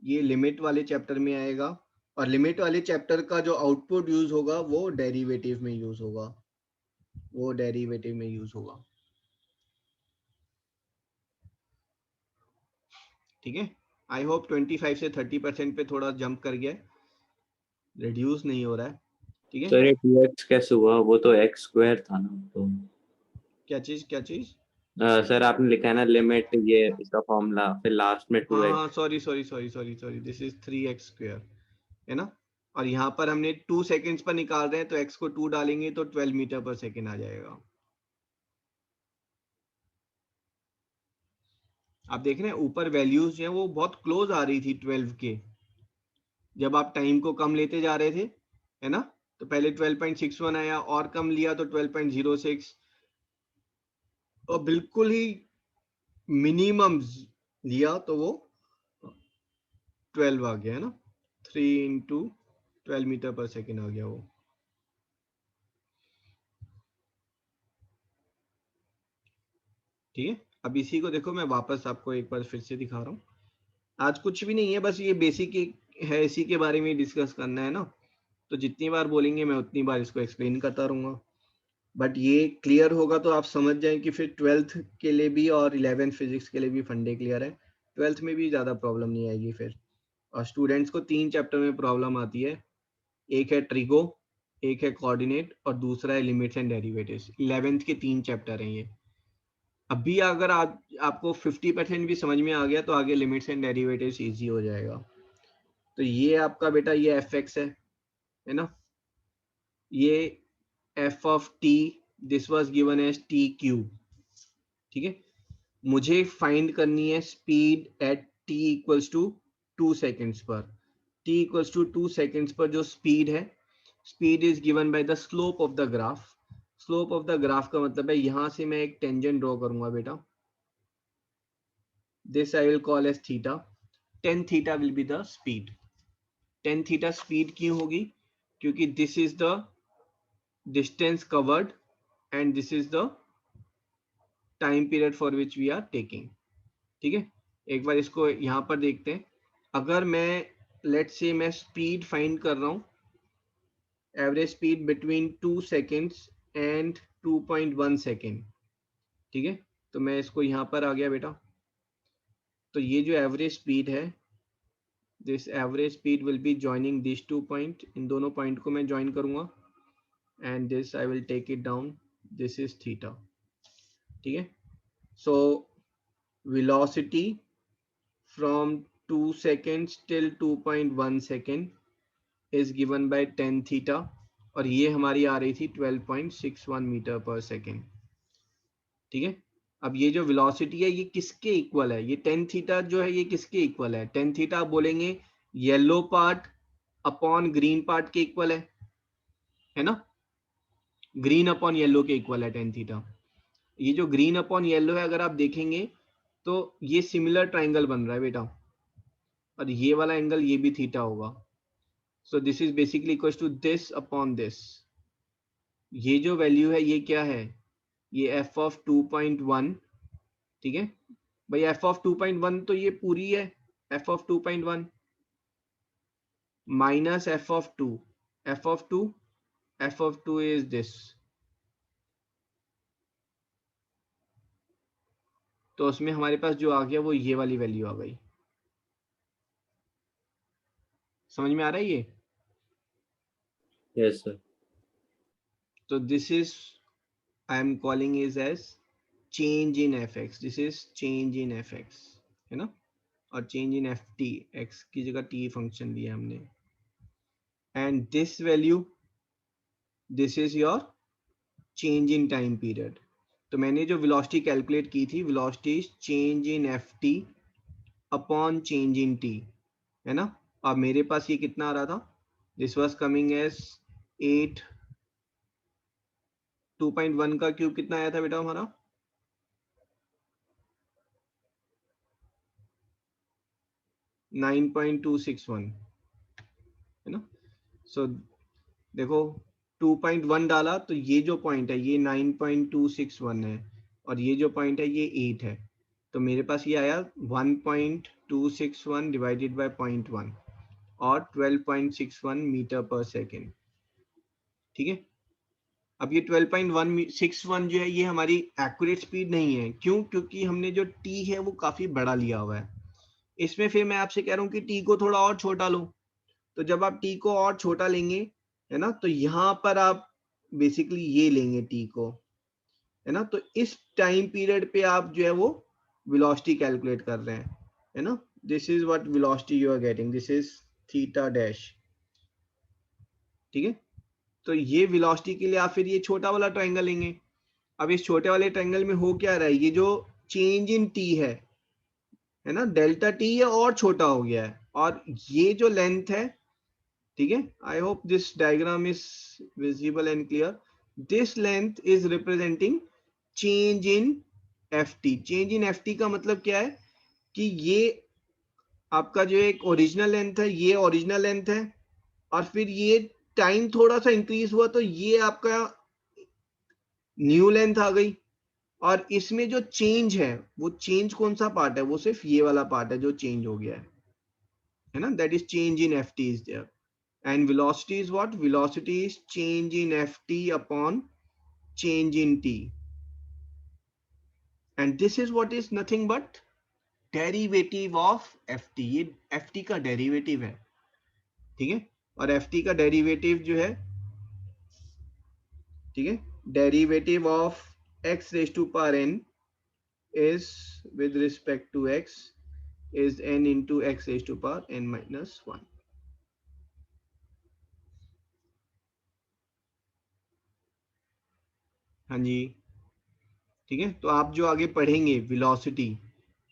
ये लिमिट वाले चैप्टर में आएगा, और लिमिट वाले चैप्टर का जो आउटपुट यूज होगा वो डेरिवेटिव में यूज होगा, वो डेरिवेटिव में यूज होगा, ठीक है। आई होप 25 से 30% पे थोड़ा जंप कर गया, रिड्यूस नहीं हो रहा है। ठीक है। सर ये 2x कैसे हुआ? वो तो x स्क्वायर था ना। तो क्या चीज? सर आपने लिखा है ना लिमिट, ये इसका फॉर्मूला, फिर लास्ट में 2x। हाँ, sorry, this is 3x square, है ना। और यहाँ पर हमने 2 सेकेंड्स पर निकाल रहे हैं, तो x को 2 डालेंगे तो 12 मीटर पर सेकेंड आ जाएगा। आप देख रहे हैं ऊपर वैल्यूज जो है वो बहुत क्लोज आ रही थी 12 के, जब आप टाइम को कम लेते जा रहे थे, है ना। तो पहले 12.61 आया, और कम लिया तो 12.06, और बिल्कुल ही मिनिमम लिया तो वो 12 आ गया, है ना। 3 इंटू 12 मीटर पर सेकेंड आ गया वो। ठीक है। अब इसी को देखो, मैं वापस आपको एक बार फिर से दिखा रहा हूँ। आज कुछ भी नहीं है, बस ये बेसिक है, इसी के बारे में डिस्कस करना है ना। तो जितनी बार बोलेंगे मैं उतनी बार इसको एक्सप्लेन करता रहूंगा, बट ये क्लियर होगा तो आप समझ जाएं कि फिर 12th के लिए भी और 11th फिजिक्स के लिए भी फंडे क्लियर है। 12th में भी ज़्यादा प्रॉब्लम नहीं आएगी फिर। और स्टूडेंट्स को 3 चैप्टर में प्रॉब्लम आती है, एक है ट्रिगो, एक है कोऑर्डिनेट, और दूसरा है लिमिट्स एंड डेरिवेटिव्स। 11th के 3 चैप्टर हैं ये। अभी अगर आपको 50% भी समझ में आ गया तो आगे लिमिट्स एंड डेरिवेटिव्स इजी हो जाएगा। तो ये आपका बेटा ये एफ एक्स है ना। ये f of t, this was given as t cube. ठीक है। मुझे फाइंड करनी है speed at t equals to 2 seconds पर। टी इक्वल्स टू 2 सेकेंड्स पर जो स्पीड है, speed is given by the slope of the graph. Slope of the graph का मतलब है यहां से मैं एक टेंजेंट ड्रॉ करूंगा बेटा, this I will call as theta. tan theta will be the speed. tan theta speed क्यों होगी? क्योंकि this is the distance covered and this is the time period for which we are taking. ठीक है। एक बार इसको यहाँ पर देखते हैं। अगर मैं let's say मैं speed find कर रहा हूँ, average speed between 2 seconds and 2.1 second, ठीक है। तो मैं इसको यहाँ पर आ गया बेटा। तो ये जो एवरेज स्पीड है, this average speed will be joining these 2 point, इन दोनों पॉइंट को मैं ज्वाइन करूंगा, and this I will take it down, this is theta। ठीक है। so velocity from 2 seconds till 2.1 second is given by tan theta, और ये हमारी आ रही थी 12.61 मीटर पर सेकेंड। ठीक है। अब ये जो वेलोसिटी है ये किसके इक्वल है? ये tan थीटा जो है ये किसके इक्वल है? tan थीटा बोलेंगे yellow part upon green part के इक्वल है ना। ग्रीन अपॉन येलो के इक्वल है tan थीटा। ये जो ग्रीन अपॉन येलो है, अगर आप देखेंगे तो ये सिमिलर ट्राइंगल बन रहा है बेटा, और ये वाला एंगल ये भी थीटा होगा। So this is basically equal to this upon this. ये जो वैल्यू है ये क्या है? ये एफ ऑफ 2.1। ठीक है भाई, एफ ऑफ 2.1 तो ये पूरी है, f of 2.1 minus F of 2, F of 2 is this. तो उसमें हमारे पास जो आ गया वो ये वाली वैल्यू आ गई। समझ में आ रहा है ये? Yes sir. तो this is I am calling is as change in F X. This is change in F X, है ना। और change in F T, X की जगह टी फंक्शन लिया हमने। And this value, this is your change in time period. तो मैंने जो वेलोसिटी कैलकुलेट की थी, velocity is change in F T upon change in T, है ना। अब मेरे पास ये कितना आ रहा था? This was coming as 8। 2.1 का क्यूब कितना आया था बेटा हमारा? 9.261, है ना। सो देखो 2.1 डाला तो ये जो पॉइंट है ये 9.261 है, और ये जो पॉइंट है ये 8 है। तो मेरे पास ये आया 1.261 डिवाइडेड बाय 0.1 और 12.61 मीटर पर सेकेंड। ठीक है। अब ये 12.161 जो है ये हमारी एक्यूरेट स्पीड नहीं है। क्यों? क्योंकि हमने जो टी है वो काफी बड़ा लिया हुआ है। इसमें फिर मैं आपसे कह रहा हूँ कि टी को थोड़ा और छोटा लो। तो जब आप टी को और छोटा लेंगे है ना। तो यहाँ पर आप बेसिकली ये लेंगे t को, है ना। तो इस टाइम पीरियड पे आप जो है वो वेलोसिटी कैलकुलेट कर रहे हैं, है ना। This is what velocity you are getting, this is theta dash, ठीक है। तो ये वेलोसिटी के लिए आप फिर ये छोटा वाला ट्रायंगल लेंगे। अब इस छोटे वाले ट्रायंगल में हो क्या रहा है, ये जो चेंज इन टी है ना, डेल्टा टी है और छोटा हो गया है, और ये जो लेंथ है, ठीक है, I hope this diagram is visible and clear. This length is representing change in F T. Change in F t का मतलब क्या है कि ये आपका जो एक ओरिजिनल लेंथ है, ये ओरिजिनल लेंथ है, और फिर ये टाइम थोड़ा सा इंक्रीज हुआ तो ये आपका न्यू लेंथ आ गई। और इसमें जो चेंज है, वो चेंज कौन सा पार्ट है, वो सिर्फ ये वाला पार्ट है जो चेंज हो गया है ना। That is change in F t is there, and velocity is what, velocity is change in F T upon change in t, and this is what is nothing but derivative of f t. ये f t का derivative है, ठीक है। और F t का derivative जो है, ठीक है, derivative of x raise to power n is with respect to x is n into x raised to power n minus 1. हाँ जी, ठीक है। तो आप जो आगे पढ़ेंगे वेलोसिटी,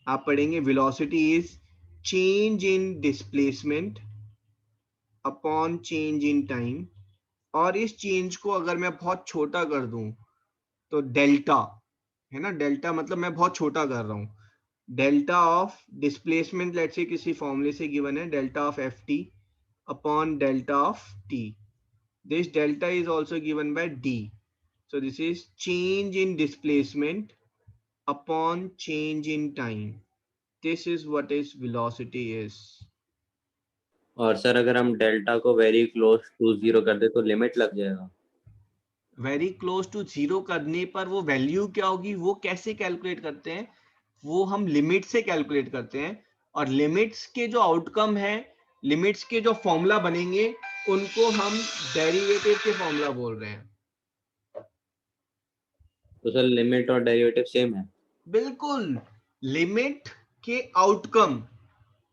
आप पढ़ेंगे velocity is change in displacement upon change in time, और इस चेंज को अगर मैं बहुत छोटा कर दूं तो डेल्टा, है ना, डेल्टा मतलब मैं बहुत छोटा कर रहा हूं, delta of displacement let's say किसी फॉर्मूले से गिवन है, delta of f T upon delta of t. This delta is also given by D, so this is change in displacement upon change in time. This is what is velocity is. और sir अगर हम delta को very close to zero कर दे तो limit लग जाएगा। Very close to zero करने पर वो वैल्यू क्या होगी, वो कैसे कैलकुलेट करते हैं, वो हम लिमिट से कैलकुलेट करते हैं, और लिमिट्स के जो आउटकम है, लिमिट्स के जो फॉर्मूला बनेंगे, उनको हम डेरिवेटिव के फॉर्मूला बोल रहे हैं। तो सर लिमिट और डेरिवेटिव सेम है? बिल्कुल, लिमिट के आउटकम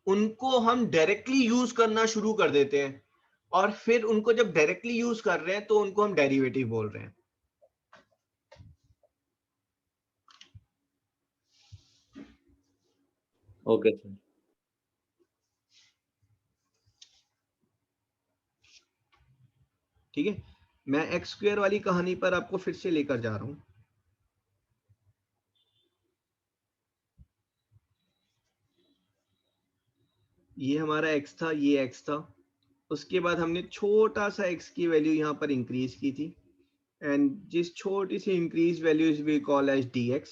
उनको हम डायरेक्टली यूज करना शुरू कर देते हैं, और फिर उनको जब डायरेक्टली यूज कर रहे हैं तो उनको हम डेरिवेटिव बोल रहे हैं। Okay sir. ठीक है, मैं एक्स स्क्वायर वाली कहानी पर आपको फिर से लेकर जा रहा हूं। ये हमारा x था, ये x था, उसके बाद हमने छोटा सा x की वैल्यू यहां पर इंक्रीज की थी, एंड जिस छोटी सी increase value is will call as dx,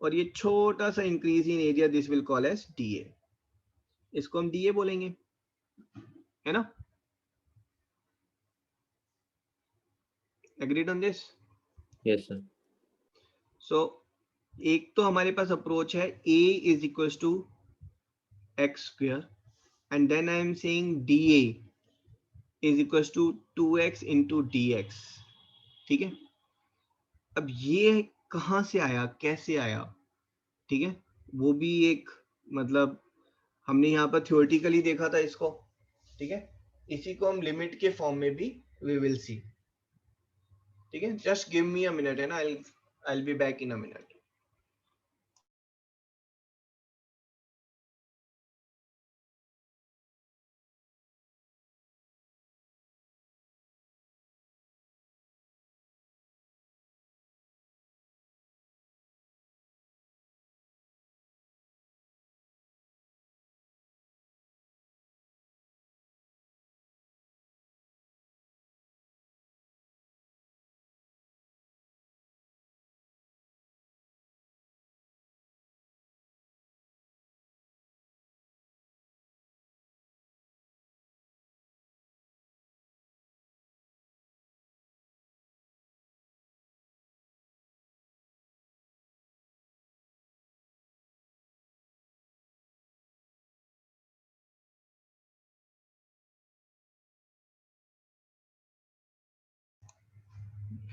और ये छोटा सा increase in area this will call as dA। इसको हम dA बोलेंगे, है ना। Agreed on this? Yes sir. So एक तो हमारे पास अप्रोच है a is equal to x square, and then I am saying dA is equal to 2x into dx, ठीक है। अब ये कहां से आया, कैसे आया, ठीक है, वो भी एक मतलब हमने यहाँ पर थ्योरेटिकली देखा था इसको, ठीक है। इसी को हम लिमिट के फॉर्म में भी वी विल सी, ठीक है। Just give me a minute, है ना, I be back in a minute.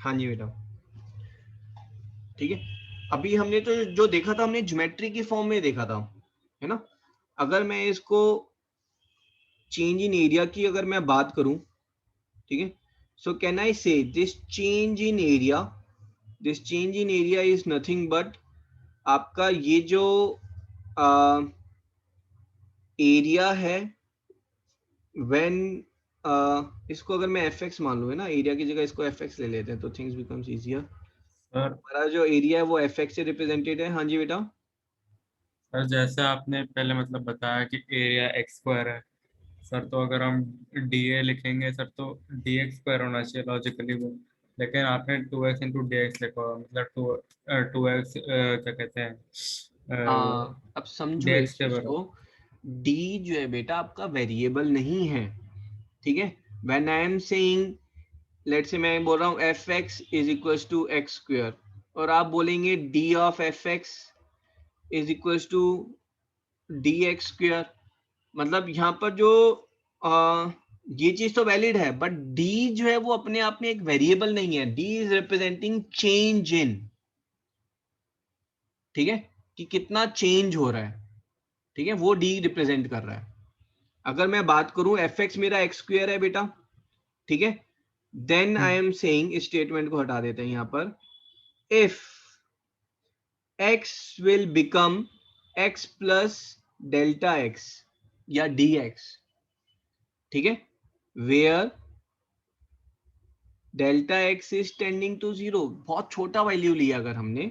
हाँ जी बेटा, ठीक है। अभी हमने तो जो देखा था हमने ज्योमेट्री की फॉर्म में देखा था, है ना। अगर मैं इसको चेंज इन एरिया की अगर मैं बात करूं, ठीक है, सो कैन आई से this change in area, this change in area is nothing but आपका ये जो एरिया है व्हेन इसको अगर मैं एफ एक्स मान लूँ, है ना, एरिया की जगह इसको एफ एक्स ले लेते हैं तो थिंग्स बिकम्स इजियर। सर हमारा जो एरिया है वो एफ एक्स से रिप्रेजेंटेड है। हाँ जी बेटा, सर जैसे आपने पहले मतलब बताया कि एरिया एक्स स्क्वायर है सर, तो अगर हम डी ए लिखेंगे सर तो डी एक्स स्क्वायर होना चाहिए लॉजिकली वो, लेकिन आपने 2x इंटू डी एक्स लिखा हुआ, मतलब टू एक्स क्या कहते हैं वो अब समझो डी एक्स इस के चीज को, बराबर। डी जो है बेटा आपका वेरिएबल नहीं है, ठीक है। When I am saying, let's say मैं बोल रहा हूँ f x is equals to x square, और आप बोलेंगे d of F x is equals to d x square, मतलब यहाँ पर जो ये चीज तो वैलिड है, बट डी जो है वो अपने आप में एक वेरिएबल नहीं है। D is representing change in, ठीक है, कि कितना चेंज हो रहा है, ठीक है, वो डी रिप्रेजेंट कर रहा है। अगर मैं बात करूं एफ एक्स मेरा एक्स स्क्वायर है बेटा, ठीक है, देन आई एम सेइंग, इस स्टेटमेंट को हटा देते हैं यहां पर, if x will become x plus delta x या dx, ठीक है, where delta x is tending to 0, बहुत छोटा वैल्यू लिया अगर हमने,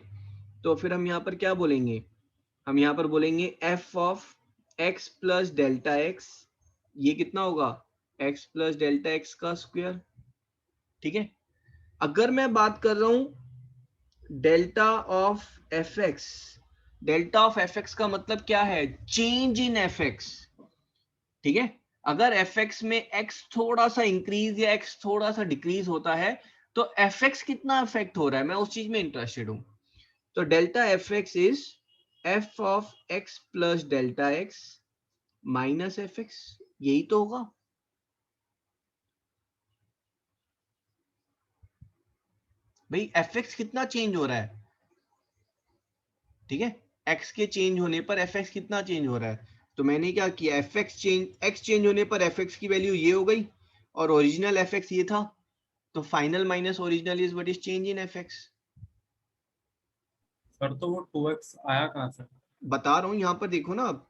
तो फिर हम यहाँ पर क्या बोलेंगे, हम यहाँ पर बोलेंगे f of x plus delta x, ये कितना होगा x plus delta x का स्क्वायर, ठीक है। अगर मैं बात कर रहा हूं delta of F x, delta of F x का मतलब क्या है, चेंज इन एफ एक्स, ठीक है। अगर एफ एक्स में एक्स थोड़ा सा इंक्रीज या एक्स थोड़ा सा डिक्रीज होता है तो एफ एक्स कितना इफेक्ट हो रहा है, मैं उस चीज में इंटरेस्टेड हूं। तो delta F x is F of x plus delta X minus F x, यही तो होगा। भाई एफ एक्स कितना चेंज हो रहा है, ठीक है, एक्स के चेंज होने पर एफ एक्स कितना चेंज हो रहा है, तो मैंने क्या किया, F x change, x change होने पर एफ एक्स की वैल्यू ये हो गई और ओरिजिनल एफ एक्स ये था, तो final minus original is what is change in F x. Sir तो वो 2x आया कहाँ से? बता रहा हूं यहां पर देखो ना आप,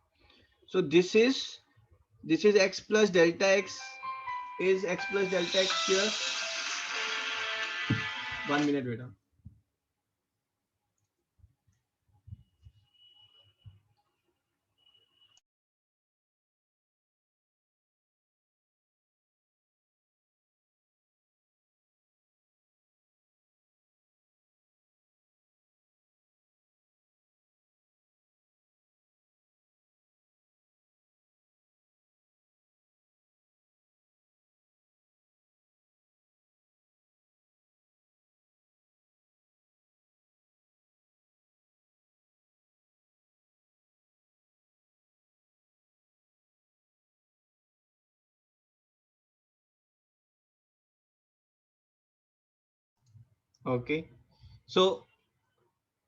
सो this is x plus delta x is x plus delta x square. 1 minute बेटा, ओके, सो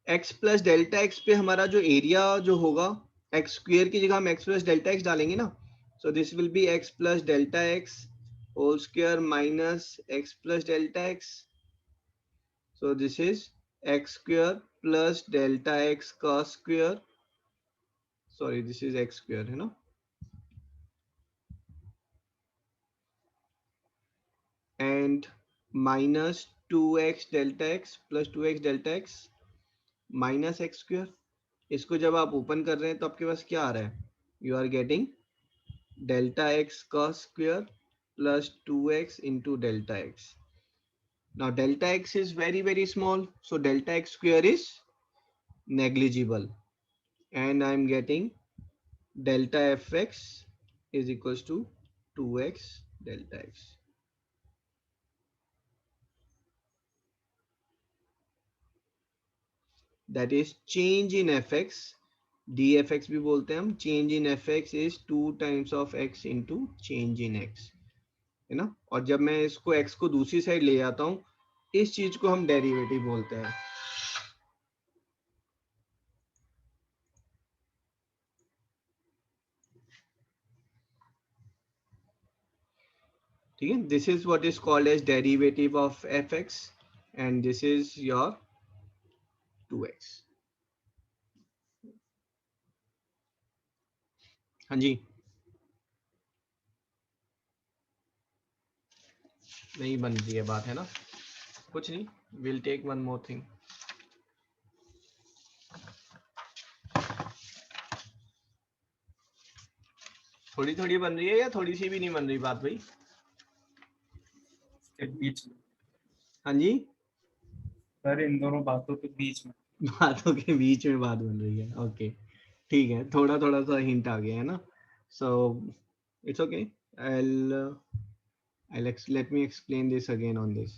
एक्स प्लस डेल्टा एक्स पे हमारा जो एरिया जो होगा, एक्स स्क्वायर की जगह हम एक्स प्लस डेल्टा एक्स डालेंगे ना, so this will be X plus delta X whole square minus X plus delta X, so this is X square plus delta X का square, sorry this is X square, है ना, and minus 2x delta X plus 2x delta X minus X square. इसको जब आप open कर रहे हैं तो आपके पास क्या आ रहा है, you are getting delta X का square plus 2x into delta x. Now delta x is very small, so delta x square is negligible, and I am getting delta fx is equals to 2x delta x. That is change in fx, dfx भी बोलते हैं हम, change in fx is 2 times of x into change in x, है ना। और जब मैं इसको x को दूसरी साइड ले जाता हूँ इस चीज को हम डेरिवेटिव बोलते हैं। ठीक है, this is what is called as derivative of F x and this is your 2x। हाँ जी, नहीं बन रही है बात, है ना? कुछ नहीं, will take one more thing. थोड़ी थोड़ी बन रही है या थोड़ी सी भी नहीं बन रही बात भाई? के बीच में हाँ जी, सर, इन दोनों बातों के बीच में। बातों के बीच में बात बन रही है, ओके ठीक है, थोड़ा थोड़ा सा हिंट आ गया है ना, so it's okay. let me explain this again on this.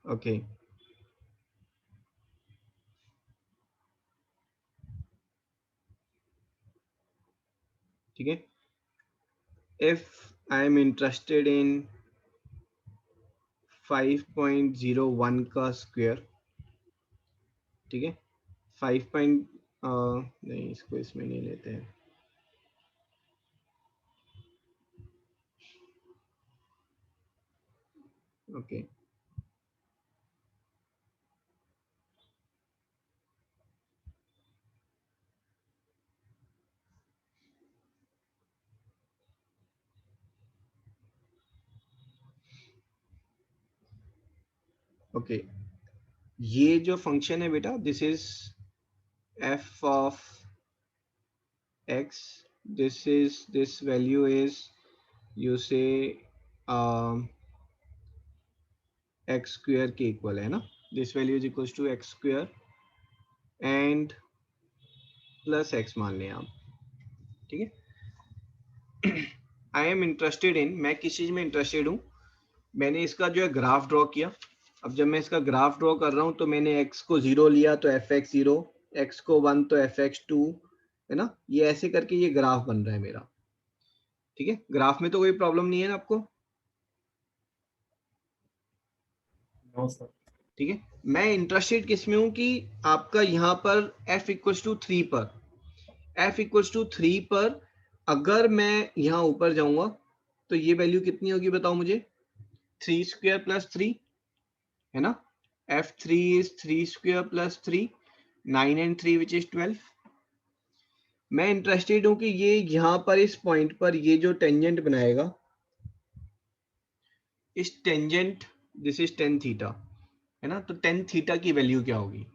Okay, ठीक है, if I am interested in 5.01 का स्क्वायर, ठीक है, 5 नहीं, इसको इसमें नहीं लेते हैं। ओके, ओके, ये जो फंक्शन है बेटा, this is f of x, this value is, you say, x square के इक्वल है ना, this value is equals to x square and plus x मान लें आप, ठीक है। आई एम इंटरेस्टेड इन, मैं किस चीज में इंटरेस्टेड हूँ, मैंने इसका जो है ग्राफ ड्रॉ किया। अब जब मैं इसका ग्राफ ड्रॉ कर रहा हूँ तो मैंने x को 0 लिया तो एफ एक्स 0, x को 1 तो एफ एक्स 2, है ना, ये ऐसे करके ये ग्राफ बन रहा है मेरा, ठीक है। ग्राफ में तो कोई प्रॉब्लम नहीं है ना आपको? No sir. ठीक है, मैं इंटरेस्टेड किस में हूँ कि आपका यहाँ पर f इक्वल्स टू 3 पर, f इक्वल्स टू 3 पर अगर मैं यहाँ ऊपर जाऊंगा तो ये वैल्यू कितनी होगी बताओ मुझे? 3 स्क्वायर प्लस 3, है ना, f3 is 3 square plus 3, 9 and 3 which is 12। मैं इंटरेस्टेड हूं कि ये यहाँ पर इस पॉइंट पर ये जो टेंजेंट बनाएगा, इस tangent, this is tan theta, है ना, तो टेन थीटा की वैल्यू क्या होगी?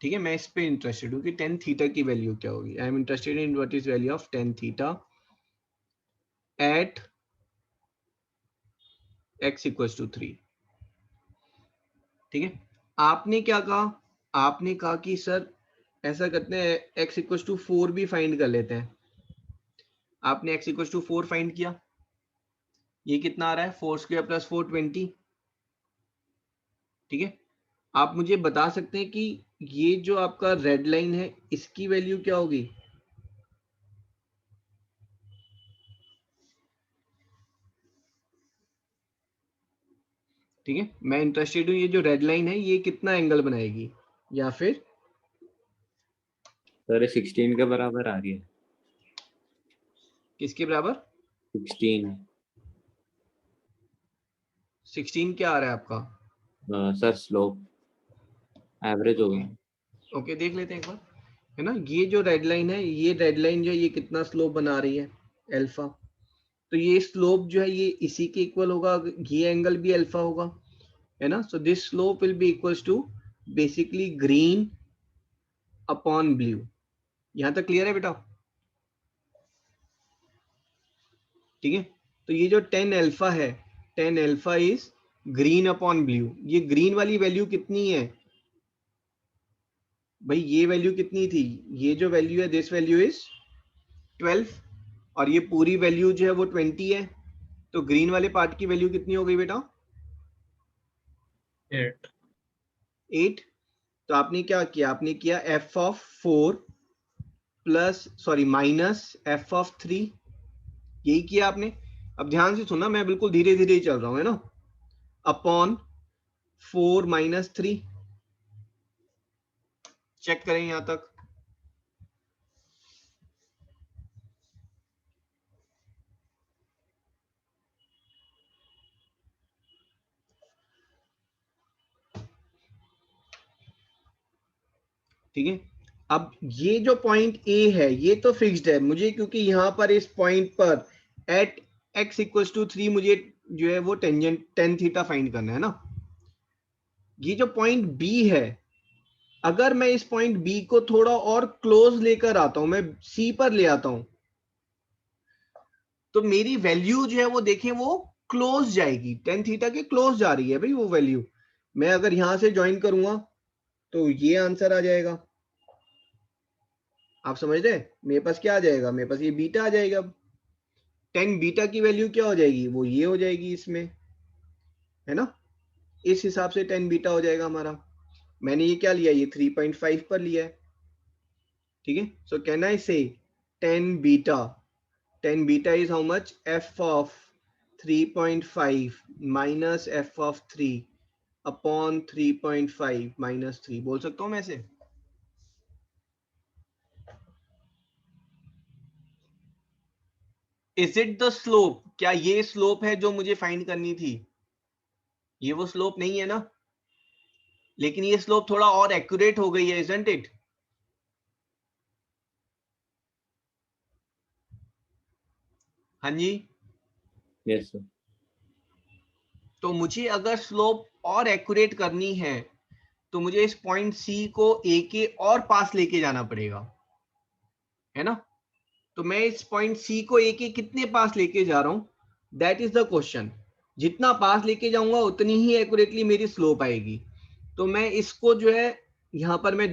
ठीक है, मैं इस पे इंटरेस्टेड हूँ कि टेन थीटा की वैल्यू क्या होगी। I am interested in what is value of tan theta at x equals to 3। ठीक है, आपने क्या कहा? आपने कहा कि सर ऐसा करते हैं x इक्वल्स टू 4 भी फाइंड कर लेते हैं। आपने x इक्वल्स टू 4 फाइंड किया, ये कितना आ रहा है? 4 स्क्वायर प्लस 4 20। ठीक है, आप मुझे बता सकते हैं कि ये जो आपका रेड लाइन है इसकी वैल्यू क्या होगी? ठीक है, मैं इंटरेस्टेड हूँ ये जो रेड लाइन है ये कितना एंगल बनाएगी, या फिर सर 16 के बराबर आ रही है। किसके बराबर? 16 16 क्या आ रहा है आपका? सर स्लोप एवरेज होगा। ओके, देख लेते हैं एक बार, है ना। ये जो रेड लाइन है, ये रेड लाइन जो है ये कितना स्लोप बना रही है? अल्फा। तो ये स्लोप जो है ये इसी के इक्वल होगा, ये एंगल भी अल्फा होगा, है ना। So this slope will be equals to basically green upon blue. यहां तक क्लियर है बेटा? ठीक है, तो ये जो 10 अल्फा है, 10 alpha is green upon blue. ये ग्रीन वाली वैल्यू कितनी है भाई? ये वैल्यू कितनी थी? ये जो वैल्यू है, दिस वैल्यू इज 12, और ये पूरी वैल्यू जो है वो 20 है। तो ग्रीन वाले पार्ट की वैल्यू कितनी हो गई बेटा? 8। 8। तो आपने क्या किया? आपने किया f of 4 plus sorry minus F of 3, यही किया आपने। अब ध्यान से सुनना, मैं बिल्कुल धीरे धीरे ही चल रहा हूं, है ना, अपॉन 4 माइनस 3, चेक करें यहां तक। ठीक है, अब ये जो पॉइंट ए है ये तो फिक्स्ड है मुझे, क्योंकि यहां पर इस पॉइंट पर एट x इक्वल्स टू 3 मुझे जो है वो टेंजेंट टेन थीटा फाइंड करना है ना। ये जो पॉइंट बी है, अगर मैं इस पॉइंट बी को थोड़ा और क्लोज लेकर आता हूं, मैं सी पर ले आता हूं, तो मेरी वैल्यू जो है वो देखें वो क्लोज जाएगी, टेन थीटा के क्लोज जा रही है भाई वो वैल्यू। मैं अगर यहां से ज्वाइन करूंगा तो ये आंसर आ जाएगा। आप समझ रहे हैं, मेरे पास क्या आ जाएगा, मेरे पास ये बीटा आ जाएगा। अब टेन बीटा की वैल्यू क्या हो जाएगी, वो ये हो जाएगी इसमें, है ना, इस हिसाब से टेन बीटा हो जाएगा हमारा। मैंने ये क्या लिया, ये 3.5 पर लिया है। ठीक है, सो कैन आई से tan beta, tan beta is how much, F of 3.5 minus F of 3 upon 3.5 minus 3, बोल सकता हूं मैं ऐसे। इज इट द स्लोप, क्या ये स्लोप है जो मुझे फाइंड करनी थी, ये वो स्लोप नहीं है ना, लेकिन ये स्लोप थोड़ा और एक्यूरेट हो गई है, इजंट इट। हाँ जी, यस सर। तो मुझे अगर स्लोप और एक्यूरेट करनी है तो मुझे इस पॉइंट सी को ए के और पास लेके जाना पड़ेगा, है ना। तो मैं इस पॉइंट सी को ए के कितने पास लेके जा रहा हूं, दैट इज द क्वेश्चन। जितना पास लेके जाऊंगा उतनी ही एक्यूरेटली मेरी स्लोप आएगी। तो मैं इसको जो है यहां पर मैं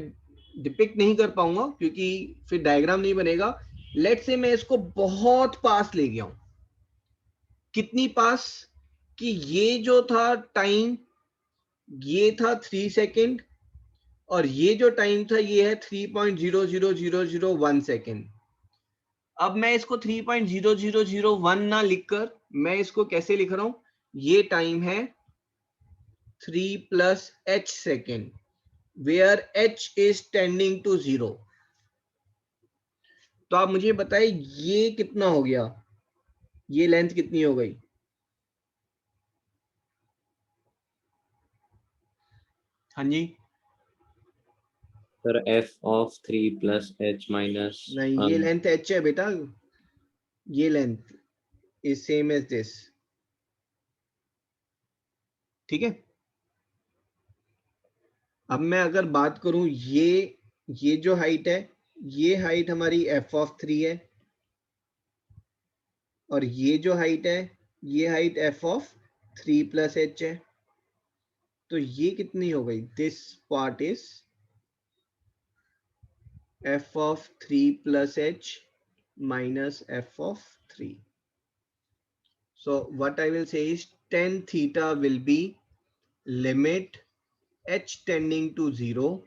डिपिक्ट नहीं कर पाऊंगा क्योंकि फिर डायग्राम नहीं बनेगा। लेट से मैं इसको बहुत पास ले गया हूं, कितनी पास, कि ये जो था टाइम ये था 3 सेकेंड, और ये जो टाइम था ये है 3.00001 सेकेंड। अब मैं इसको 3.00001 ना लिखकर मैं इसको कैसे लिख रहा हूं, ये टाइम है 3 plus h second, where h is tending to 0। तो आप मुझे बताइए ये कितना हो गया, ये लेंथ कितनी हो गई। हाँ जी, sir F of 3 plus H minus, नहीं ये लेंथ h है बेटा, ये length is same as this. ठीक है, अब मैं अगर बात करूं ये जो हाइट है, ये हाइट हमारी एफ ऑफ 3 है, और ये जो हाइट है ये height F of 3 plus H है। तो ये कितनी हो गई, this part is F of 3 plus H minus F of 3। So what I will say is tan theta will be limit h tending to 0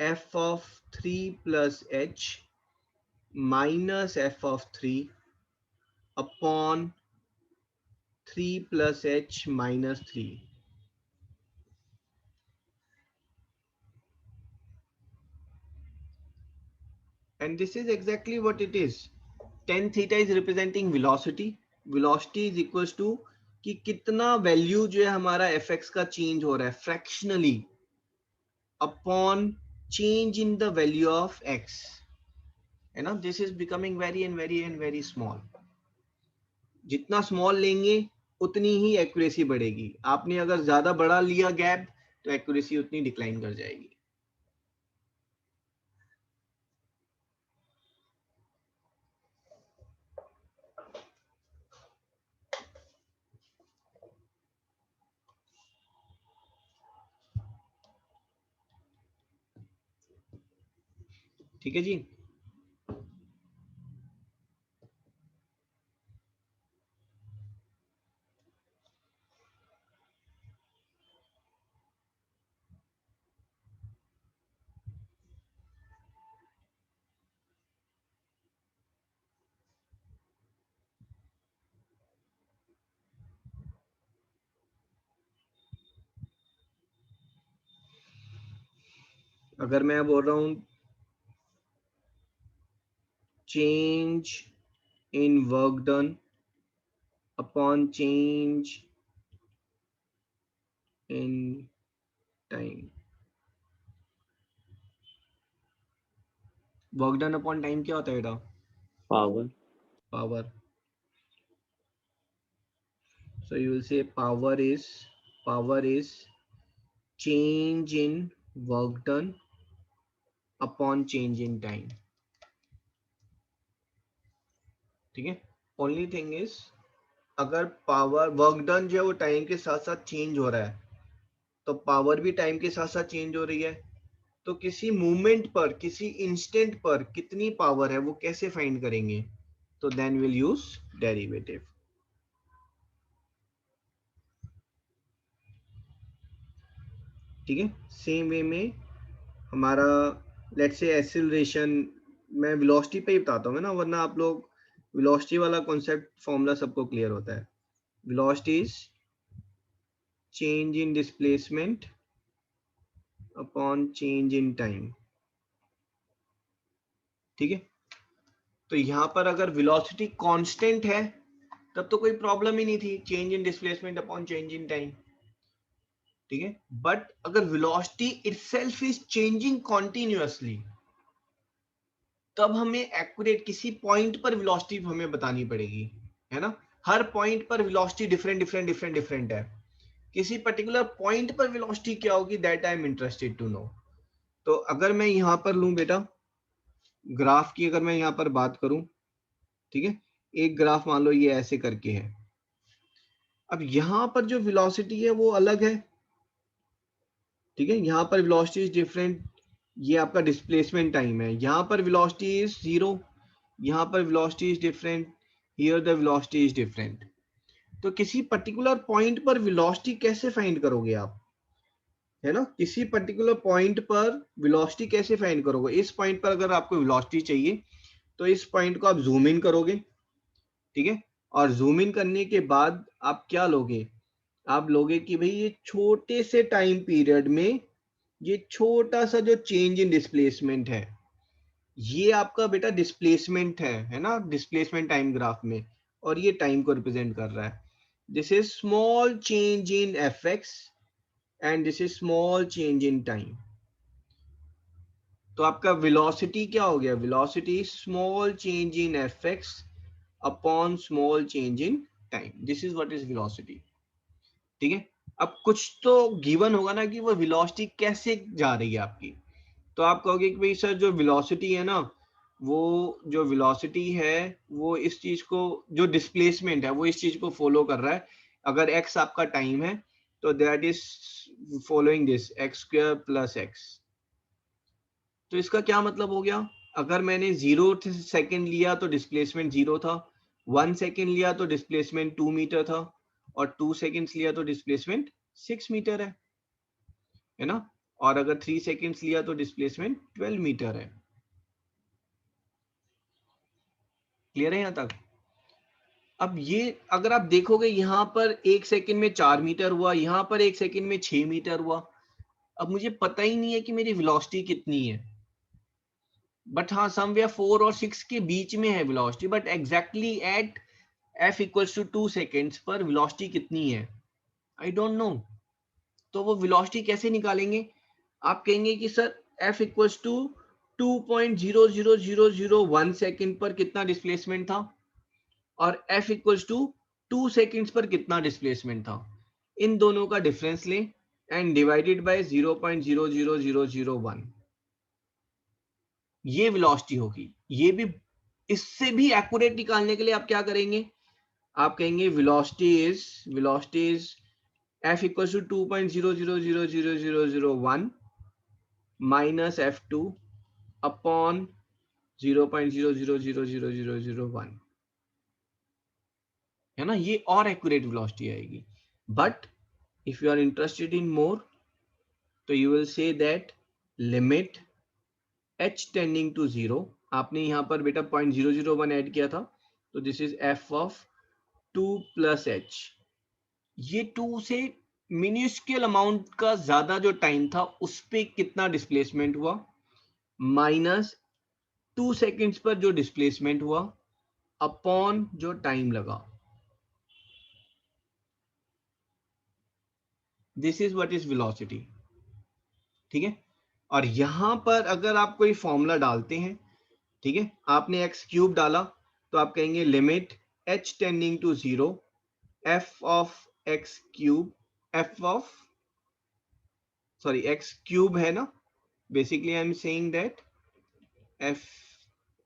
f of 3 plus h minus f of 3 upon 3 plus h minus 3. And this is exactly what it is. Tan theta is representing velocity. Velocity is equals to कि कितना value जो है हमारा fx का change हो रहा है fractionally upon change in the value of x, है ना। This is becoming very and very and very small. जितना स्मॉल लेंगे उतनी ही एक्यूरेसी बढ़ेगी। आपने अगर ज्यादा बड़ा लिया गैप तो एक्यूरेसी उतनी डिक्लाइन कर जाएगी। ठीक है जी, अगर मैं बोल रहा हूं change in work done upon change in time, work done upon time क्या होता है बेटा? Power. Power. So you will say power is change in work done upon change in time. ठीक है. Only thing is अगर power work done जो है वो टाइम के साथ साथ चेंज हो रहा है तो पावर भी टाइम के साथ साथ चेंज हो रही है, तो किसी मूवमेंट पर किसी इंस्टेंट पर कितनी पावर है वो कैसे फाइंड करेंगे? तो देन विल यूज डेरिवेटिव. ठीक है. सेम वे में हमारा लेट्स से एक्सीलरेशन, मैं वेलोसिटी पे ही बताता हूँ ना, वरना आप लोग वेलोसिटी वाला कॉन्सेप्ट फॉर्मूला सबको क्लियर होता है. Velocity is change in displacement upon change in time. ठीक है. तो यहां पर अगर वेलोसिटी कांस्टेंट है तब तो कोई प्रॉब्लम ही नहीं थी, change in displacement upon change in time. ठीक है. बट अगर velocity itself is changing continuously तब हमें एक्यूरेट किसी पॉइंट पर वेलोसिटी हमें बतानी पड़ेगी, है ना. हर पॉइंट पर वेलोसिटी डिफरेंट है. किसी पर्टिकुलर पॉइंट पर वेलोसिटी क्या होगी that I am interested to know. तो अगर मैं यहां पर लूं बेटा ग्राफ की, अगर मैं यहां पर बात करूं, ठीक है, एक ग्राफ मान लो ये ऐसे करके है. अब यहां पर जो वेलोसिटी है वो अलग है. ठीक है. यहां पर वेलोसिटी इज डिफरेंट, ये आपका डिस्प्लेसमेंट टाइम है. यहां पर वेलोसिटी इज 0, यहां पर velocity is different, here the velocity is different. तो किसी पर्टिकुलर पॉइंट पर वेलोसिटी कैसे फाइंड करोगे आप, है ना. किसी पर्टिकुलर पॉइंट पर वेलोसिटी कैसे फाइंड करोगे? इस पॉइंट पर अगर आपको वेलोसिटी चाहिए तो इस पॉइंट को आप जूम इन करोगे. ठीक है. और जूम इन करने के बाद आप क्या लोगे? आप लोगे कि भाई ये छोटे से टाइम पीरियड में ये छोटा सा जो चेंज इन डिस्प्लेसमेंट है ये आपका बेटा डिस्प्लेसमेंट है ना, डिस्प्लेसमेंट टाइम ग्राफ में, और ये टाइम को रिप्रेजेंट कर रहा है. This is small change in F x and this is small change in time. तो आपका वेलोसिटी क्या हो गया? Velocity small change in F x upon small change in time. This is what is velocity. ठीक है. अब कुछ तो गिवन होगा ना कि वो वेलोसिटी कैसे जा रही है आपकी. तो आप कहोगे कि भाई सर जो वेलोसिटी है ना, वो जो वेलोसिटी है वो इस चीज को, जो डिस्प्लेसमेंट है वो इस चीज को फॉलो कर रहा है. अगर x आपका टाइम है तो that is following this x square plus x. तो इसका क्या मतलब हो गया? अगर मैंने 0 सेकेंड लिया तो डिस्प्लेसमेंट 0 था, 1 सेकेंड लिया तो डिस्प्लेसमेंट 2 मीटर था, और 2 सेकेंड्स लिया तो डिस्प्लेसमेंट 6 मीटर है ना. और अगर 3 सेकेंड्स लिया तो डिस्प्लेसमेंट 12 मीटर है. क्लियर है यहां तक? अब ये अगर आप देखोगे यहां पर 1 सेकेंड में 4 मीटर हुआ, यहां पर 1 सेकेंड में 6 मीटर हुआ. अब मुझे पता ही नहीं है कि मेरी वेलोसिटी कितनी है, बट हाँ समवेयर 4 और 6 के बीच में है velocity, but exactly at f equals to 2 seconds पर वेलोसिटी कितनी है आई डोंट नो. तो वो वेलोसिटी कैसे निकालेंगे? आप कहेंगे कि sir f equals to 2.00001 second पर कितना डिस्प्लेसमेंट था और f इक्वल्स टू 2 सेकेंड्स पर कितना डिस्प्लेसमेंट था. इन दोनों का डिफरेंस लें एंड डिवाइडेड बाय 0.00001. ये वेलोसिटी होगी. ये भी, इससे भी एक्यूरेट निकालने के लिए आप क्या करेंगे? आप कहेंगे velocity is f equals to 2.0000001 minus f2 upon 0.0000001, है ना. ये और एक्यूरेट वेलोसिटी आएगी. But if you are interested in more तो you will say that limit h tending to 0. आपने यहां पर बेटा 0.001 ऐड किया था, तो this is f of 2 plus h. ये 2 से मिनिस्क्यूल अमाउंट का ज्यादा जो टाइम था उस पे कितना डिस्प्लेसमेंट हुआ, माइनस 2 सेकेंड्स पर जो डिस्प्लेसमेंट हुआ अपॉन जो टाइम लगा। This is what is velocity. ठीक है, और यहां पर अगर आप कोई फॉर्मूला डालते हैं, ठीक है, आपने एक्स क्यूब डाला तो आप कहेंगे limit h tending to 0 f of x cube, f of sorry x cube है ना, basically I am saying that f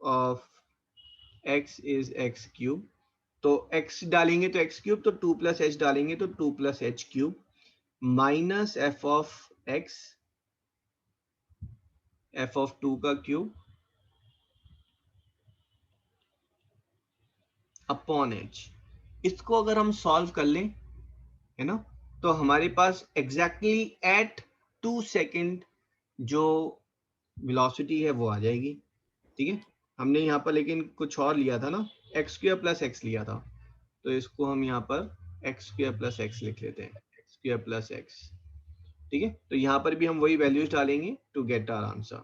of x is x cube, तो x डालेंगे तो x क्यूब, तो 2 प्लस h डालेंगे तो 2 plus h cube, minus f of x, f of 2 का cube upon h। इसको अगर हम सॉल्व कर लें, है ना, तो हमारे पास एग्जैक्टली एट 2 सेकेंड जो वेलोसिटी है वो आ जाएगी। ठीक है, हमने यहाँ पर लेकिन कुछ और लिया था ना, एक्स स्क्वायर प्लस एक्स लिया था, तो इसको हम यहाँ पर एक्स स्क्वायर प्लस एक्स लिख लेते हैं, एक्स स्क्वायर प्लस एक्स। ठीक है, तो यहाँ पर भी हम वही वैल्यूज डालेंगे टू गेट आवर आंसर।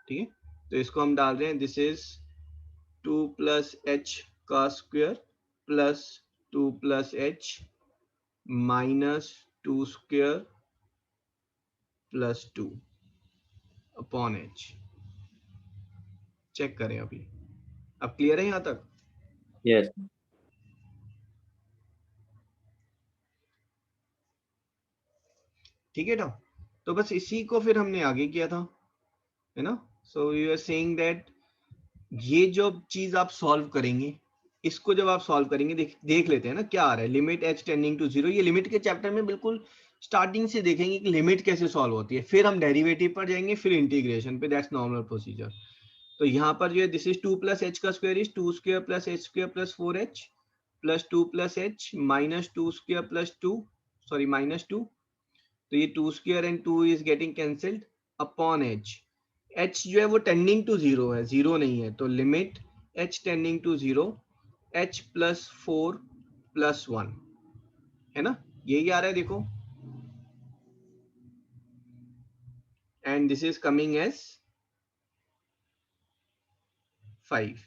ठीक है, तो इसको हम डाल रहे हैं, दिस इज 2 प्लस एच का square plus 2 plus H minus 2 square plus 2 upon h. Check करें अभी, अब क्लियर है यहां तक? यस। ठीक है ना, तो बस इसी को फिर हमने आगे किया था, है ना। So you are saying that ये जो चीज आप सॉल्व करेंगे, इसको जब आप सॉल्व करेंगे, देख लेते हैं ना क्या आ रहा है, लिमिट h टेंडिंग टू 0। ये लिमिट के चैप्टर में बिल्कुल स्टार्टिंग से देखेंगे कि लिमिट कैसे सॉल्व होती है, फिर हम डेरिवेटिव पर जाएंगे, फिर इंटीग्रेशन पे, दैट्स नॉर्मल प्रोसीजर। तो यहाँ पर जो है दिस इज 2 प्लस एच का square is 2 square plus H square plus 4h plus 2 plus H minus 2 square plus 2, sorry minus 2, तो ये 2 square and 2 is getting cancelled upon h। h जो है वो टेंडिंग टू 0 है, 0 नहीं है, तो limit h tending to 0 h plus 4 plus 1, है ना, यही आ रहा है देखो, and this is coming as 5।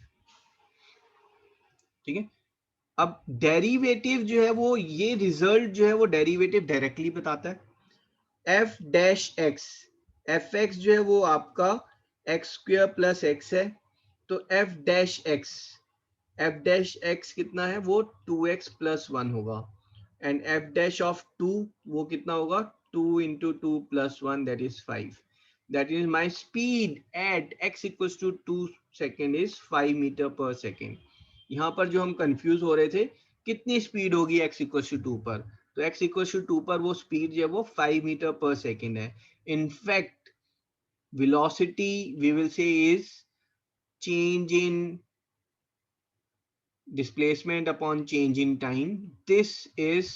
ठीक है, अब डेरिवेटिव जो है वो, ये रिजल्ट जो है वो डेरिवेटिव डायरेक्टली बताता है। f dash x, F x जो है वो आपका एक्स स्क्वायर प्लस एक्स है, तो f डैश x कितना है, वो 2x प्लस 1 होगा, एंड f डैश ऑफ 2 वो कितना होगा, 2 into 2 plus 1 that is 5। That is my speed at x equals to 2 second is 5 metre पर सेकेंड। यहाँ पर जो हम कंफ्यूज हो रहे थे, कितनी स्पीड होगी x इक्वल्स टू 2 पर, तो x इक्वल्स टू 2 पर वो स्पीड जो है वो 5 मीटर पर सेकेंड है। In fact velocity we will say is change in displacement upon change in time. This is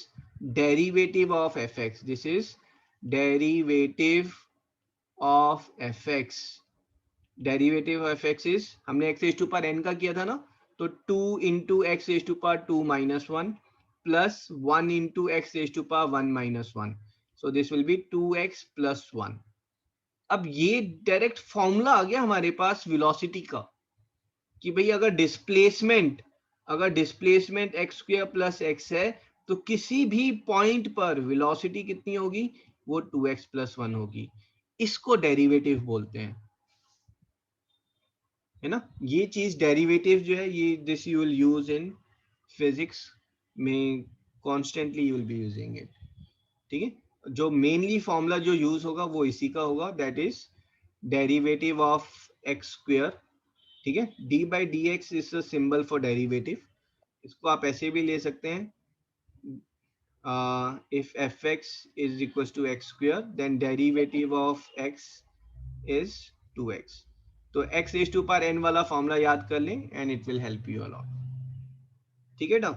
derivative of fx. This is derivative of fx. Derivative of fx is, हमने x raised to power n का किया था ना, तो 2 into x raised to power 2 minus 1 plus 1 into x raised to power 1 minus 1. So this will be 2x plus 1. अब ये direct formula आ गया हमारे पास वेलोसिटी का, कि भाई अगर displacement x square plus x है, तो किसी भी पॉइंट पर वेलोसिटी कितनी होगी, वो 2x प्लस 1 होगी। इसको डेरिवेटिव बोलते हैं, है ना। ये चीज डेरिवेटिव जो है, ये this you will use in physics में constantly, you will be using it. ठीक है, जो मेनली फॉर्मूला जो यूज होगा वो इसी का होगा, that is derivative of x square. ठीक है, d by D x is a symbol for derivative. इसको आप ऐसे भी ले सकते हैं, if f x is equal to x square then derivative of x is 2x। तो x raise to power n वाला फॉर्मूला याद कर लें and it will help you a lot. ठीक है ना,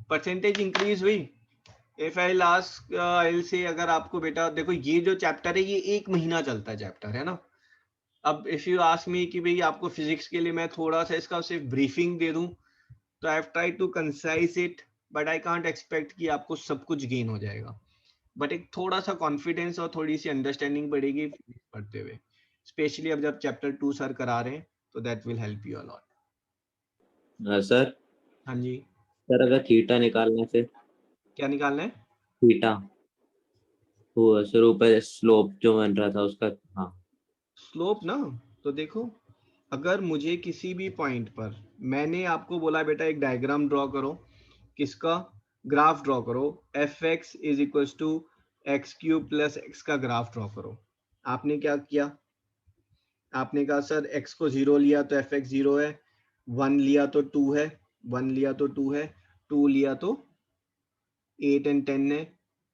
परसेंटेज इंक्रीज हुई। इफ आई लास्ट आई से, अगर आपको बेटा देखो ये जो चैप्टर है ये 1 महीना चलता है चैप्टर, है ना। अब इफ यू आस्क मी कि भाई आपको फिजिक्स के लिए मैं थोड़ा सा इसका सिर्फ ब्रीफिंग दे दूं, तो I have tried to concise it, but I can't expect कि आपको सब कुछ गेन हो जाएगा, बट एक थोड़ा सा कॉन्फिडेंस और थोड़ी सी अंडरस्टैंडिंग बढ़ेगी पढ़ते हुए, स्पेशली अब जब चैप्टर 2 सर करा रहे हैं, तो that will help you a lot. Sir हाँ जी, सर अगर थीटा निकालना है फिर क्या निकालना है? थीटा, वो सर ऊपर स्लोप जो बन रहा था उसका। हाँ स्लोप ना, तो देखो अगर मुझे किसी भी पॉइंट पर, मैंने आपको बोला बेटा एक डायग्राम ड्रॉ करो, किसका? ग्राफ ड्रॉ करो, f x is equal to x cube plus x का ग्राफ ड्रॉ करो। आपने क्या किया? आपने कहा सर एक्स को 0 लिया तो एफ एक्स 0 है, 1 लिया तो 2 है, 1 लिया तो 2 है, 2 लिया तो 8 एंड 10 है,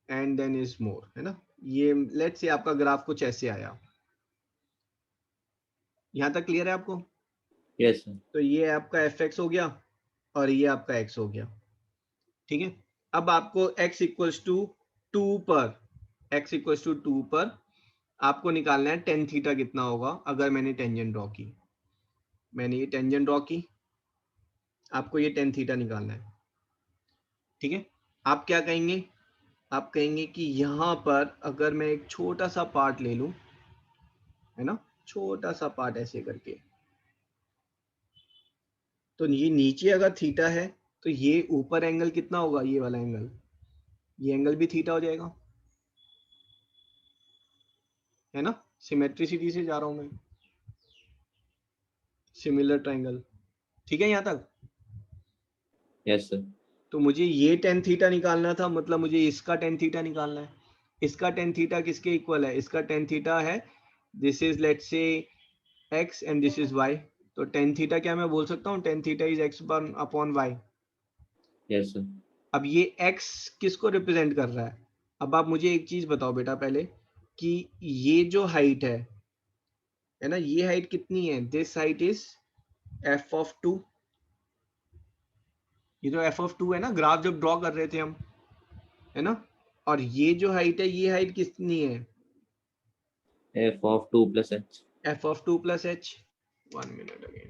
एंड देन इज मोर, है ना? ये लेट्स से आपका ग्राफ कुछ ऐसे आया। यहां तक क्लियर है आपको? Yes sir. तो ये आपका एफ एक्स हो गया और ये आपका एक्स हो गया, ठीक है। अब आपको x इक्वल्स टू 2 पर, x इक्वल्स टू 2 पर आपको निकालना है टेन थीटा कितना होगा। अगर मैंने टेंजेंट ड्रॉ की, मैंने ये टेंजेंट ड्रॉ की, आपको ये टेन थीटा निकालना है, ठीक है। आप क्या कहेंगे? आप कहेंगे कि यहाँ पर अगर मैं एक छोटा सा पार्ट ले लूं, है ना, छोटा सा पार्ट ऐसे करके, तो ये नीचे अगर थीटा है तो ये ऊपर एंगल कितना होगा? ये वाला एंगल, ये एंगल भी थीटा हो जाएगा, है ना। सिमेट्रिसिटी से जा रहा हूं मैं, सिमिलर ट्रायंगल, ठीक है यहाँ तक। Yes sir. तो मुझे ये टेन थीटा निकालना था, मतलब मुझे इसका टेन थीटा निकालना है। इसका टेन थीटा किसके इक्वल है? इसका टेन थीटा है, this is let's say x and this is y। तो टेन थीटा क्या मैं बोल सकता हूँ? Tan theta is x upon y। Yes sir. अब ये x किसको रिप्रेजेंट कर रहा है? अब आप मुझे एक चीज बताओ बेटा पहले, कि ये जो हाइट है ना, ये हाइट कितनी है? This height is f of 2। ये तो f ऑफ 2 है ना, ग्राफ जब ड्रॉ कर रहे थे हम, है ना। और ये जो हाइट है, ये हाइट कितनी है? F of 2 plus H. f of 2 plus h। 1 minute again।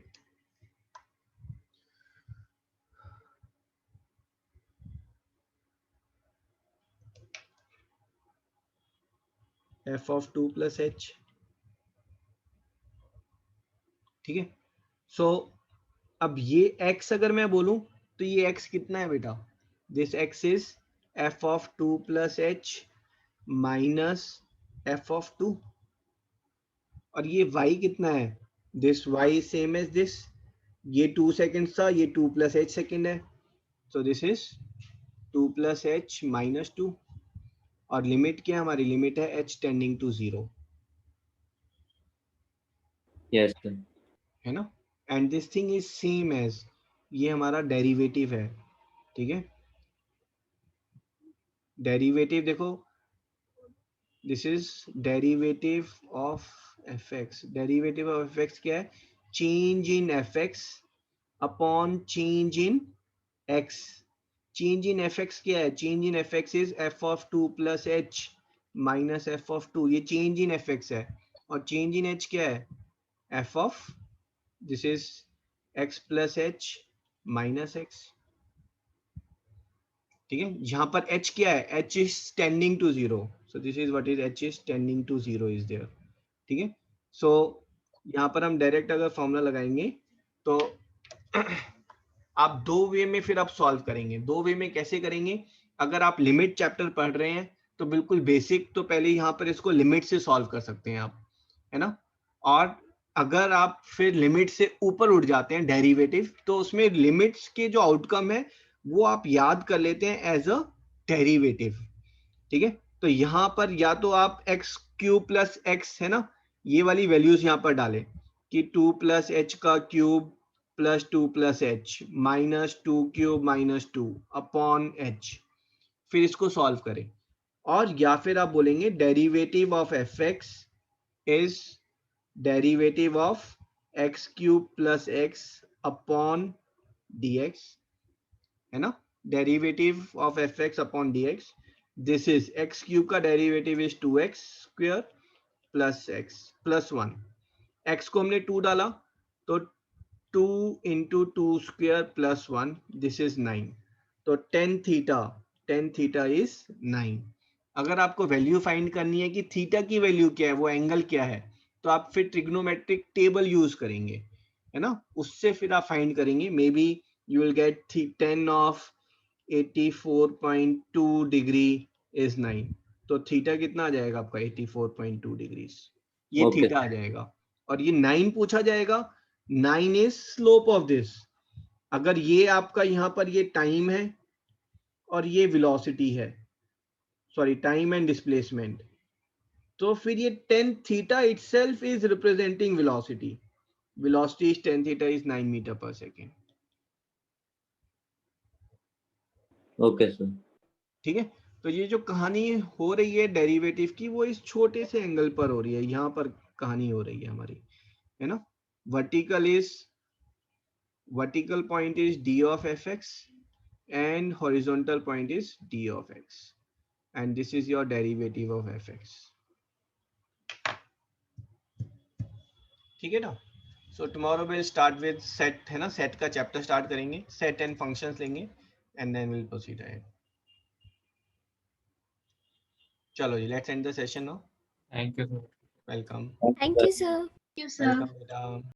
f of 2 plus h, ठीक है। सो अब ये x अगर मैं बोलूं तो ये x कितना है बेटा? This x is f of 2 plus h minus f of 2। और ये y कितना है? This y same as this, ये 2 सेकेंड था, ये 2 plus h सेकेंड है, so this is 2 plus h minus 2। और लिमिट क्या है हमारी? लिमिट है h tending to 0, yes sir. है ना। And this thing is same as, ये हमारा डेरिवेटिव है, ठीक है। डेरिवेटिव देखो, this is derivative of F x. Derivative of F x क्या है? Change in F x upon change in x. Change in F x क्या है? Change in F x is F of 2 plus H minus F of 2, ये change in F X है। और change इन h क्या है? F of, this is x plus H minus x, ठीक है। यहाँ पर h क्या है? h is tending to 0, so this is what is h is tending to 0 is there, ठीक है। सो यहाँ पर हम डायरेक्ट अगर फॉर्मूला लगाएंगे तो आप दो वे में फिर आप सॉल्व करेंगे। दो वे में कैसे करेंगे? अगर आप लिमिट चैप्टर पढ़ रहे हैं तो बिल्कुल बेसिक, तो पहले यहाँ पर इसको लिमिट से सॉल्व कर सकते हैं आप, है ना। और अगर आप फिर लिमिट से ऊपर उठ जाते हैं डेरिवेटिव, तो उसमें लिमिट्स के जो आउटकम है वो आप याद कर लेते हैं एज अ डेरिवेटिव, ठीक है। तो यहाँ पर या तो आप एक्स क्यूब प्लस एक्स, है ना, ये वाली वैल्यूज यहाँ पर डालें कि 2 प्लस एच का cube plus 2 plus H minus 2 cube minus 2 upon H, फिर इसको सॉल्व करें। और या फिर आप बोलेंगे derivative of F x is derivative of X cube plus X upon dx, है ना। Derivative of F x upon dx, this is X cube का derivative is 2x square plus X plus 1। X को हमने 2 डाला तो 2 into 2 square plus 1, this is 9. तो tan theta is 9. अगर आपको वैल्यू फाइंड करनी है कि थीटा की वैल्यू क्या है, वो एंगल क्या है, तो आप फिर ट्रिग्नोमेट्रिक टेबल यूज करेंगे, है ना, उससे फिर आप फाइंड करेंगे. May be you will get tan of 84.2 degree is 9. तो थीटा कितना आ जाएगा आपका 84.2 डिग्रीज, ये Okay. थीटा आ जाएगा. और ये 9 पूछा जाएगा. 9 इज स्लोप ऑफ दिस. अगर ये आपका यहाँ पर ये टाइम है और ये वेलोसिटी है, सॉरी टाइम एंड डिस्प्लेसमेंट, तो फिर ये tan theta itself is representing velocity. Velocity is tan theta is 9 metre पर सेकेंड. Okay, sir. ठीक है. तो ये जो कहानी हो रही है डेरिवेटिव की, वो इस छोटे से एंगल पर हो रही है. यहाँ पर कहानी हो रही है हमारी, है ना. vertical point is d of fx and horizontal point is d of x, and this is your derivative of fx. ठीक है ना. So tomorrow will start with set, है ना, सेट का चैप्टर स्टार्ट करेंगे, सेट एंड फंक्शंस लेंगे, and then will proceed ahead. चलो जी, let's end the session now. Thank you sir. Welcome. Thank you, sir. Welcome बेटा.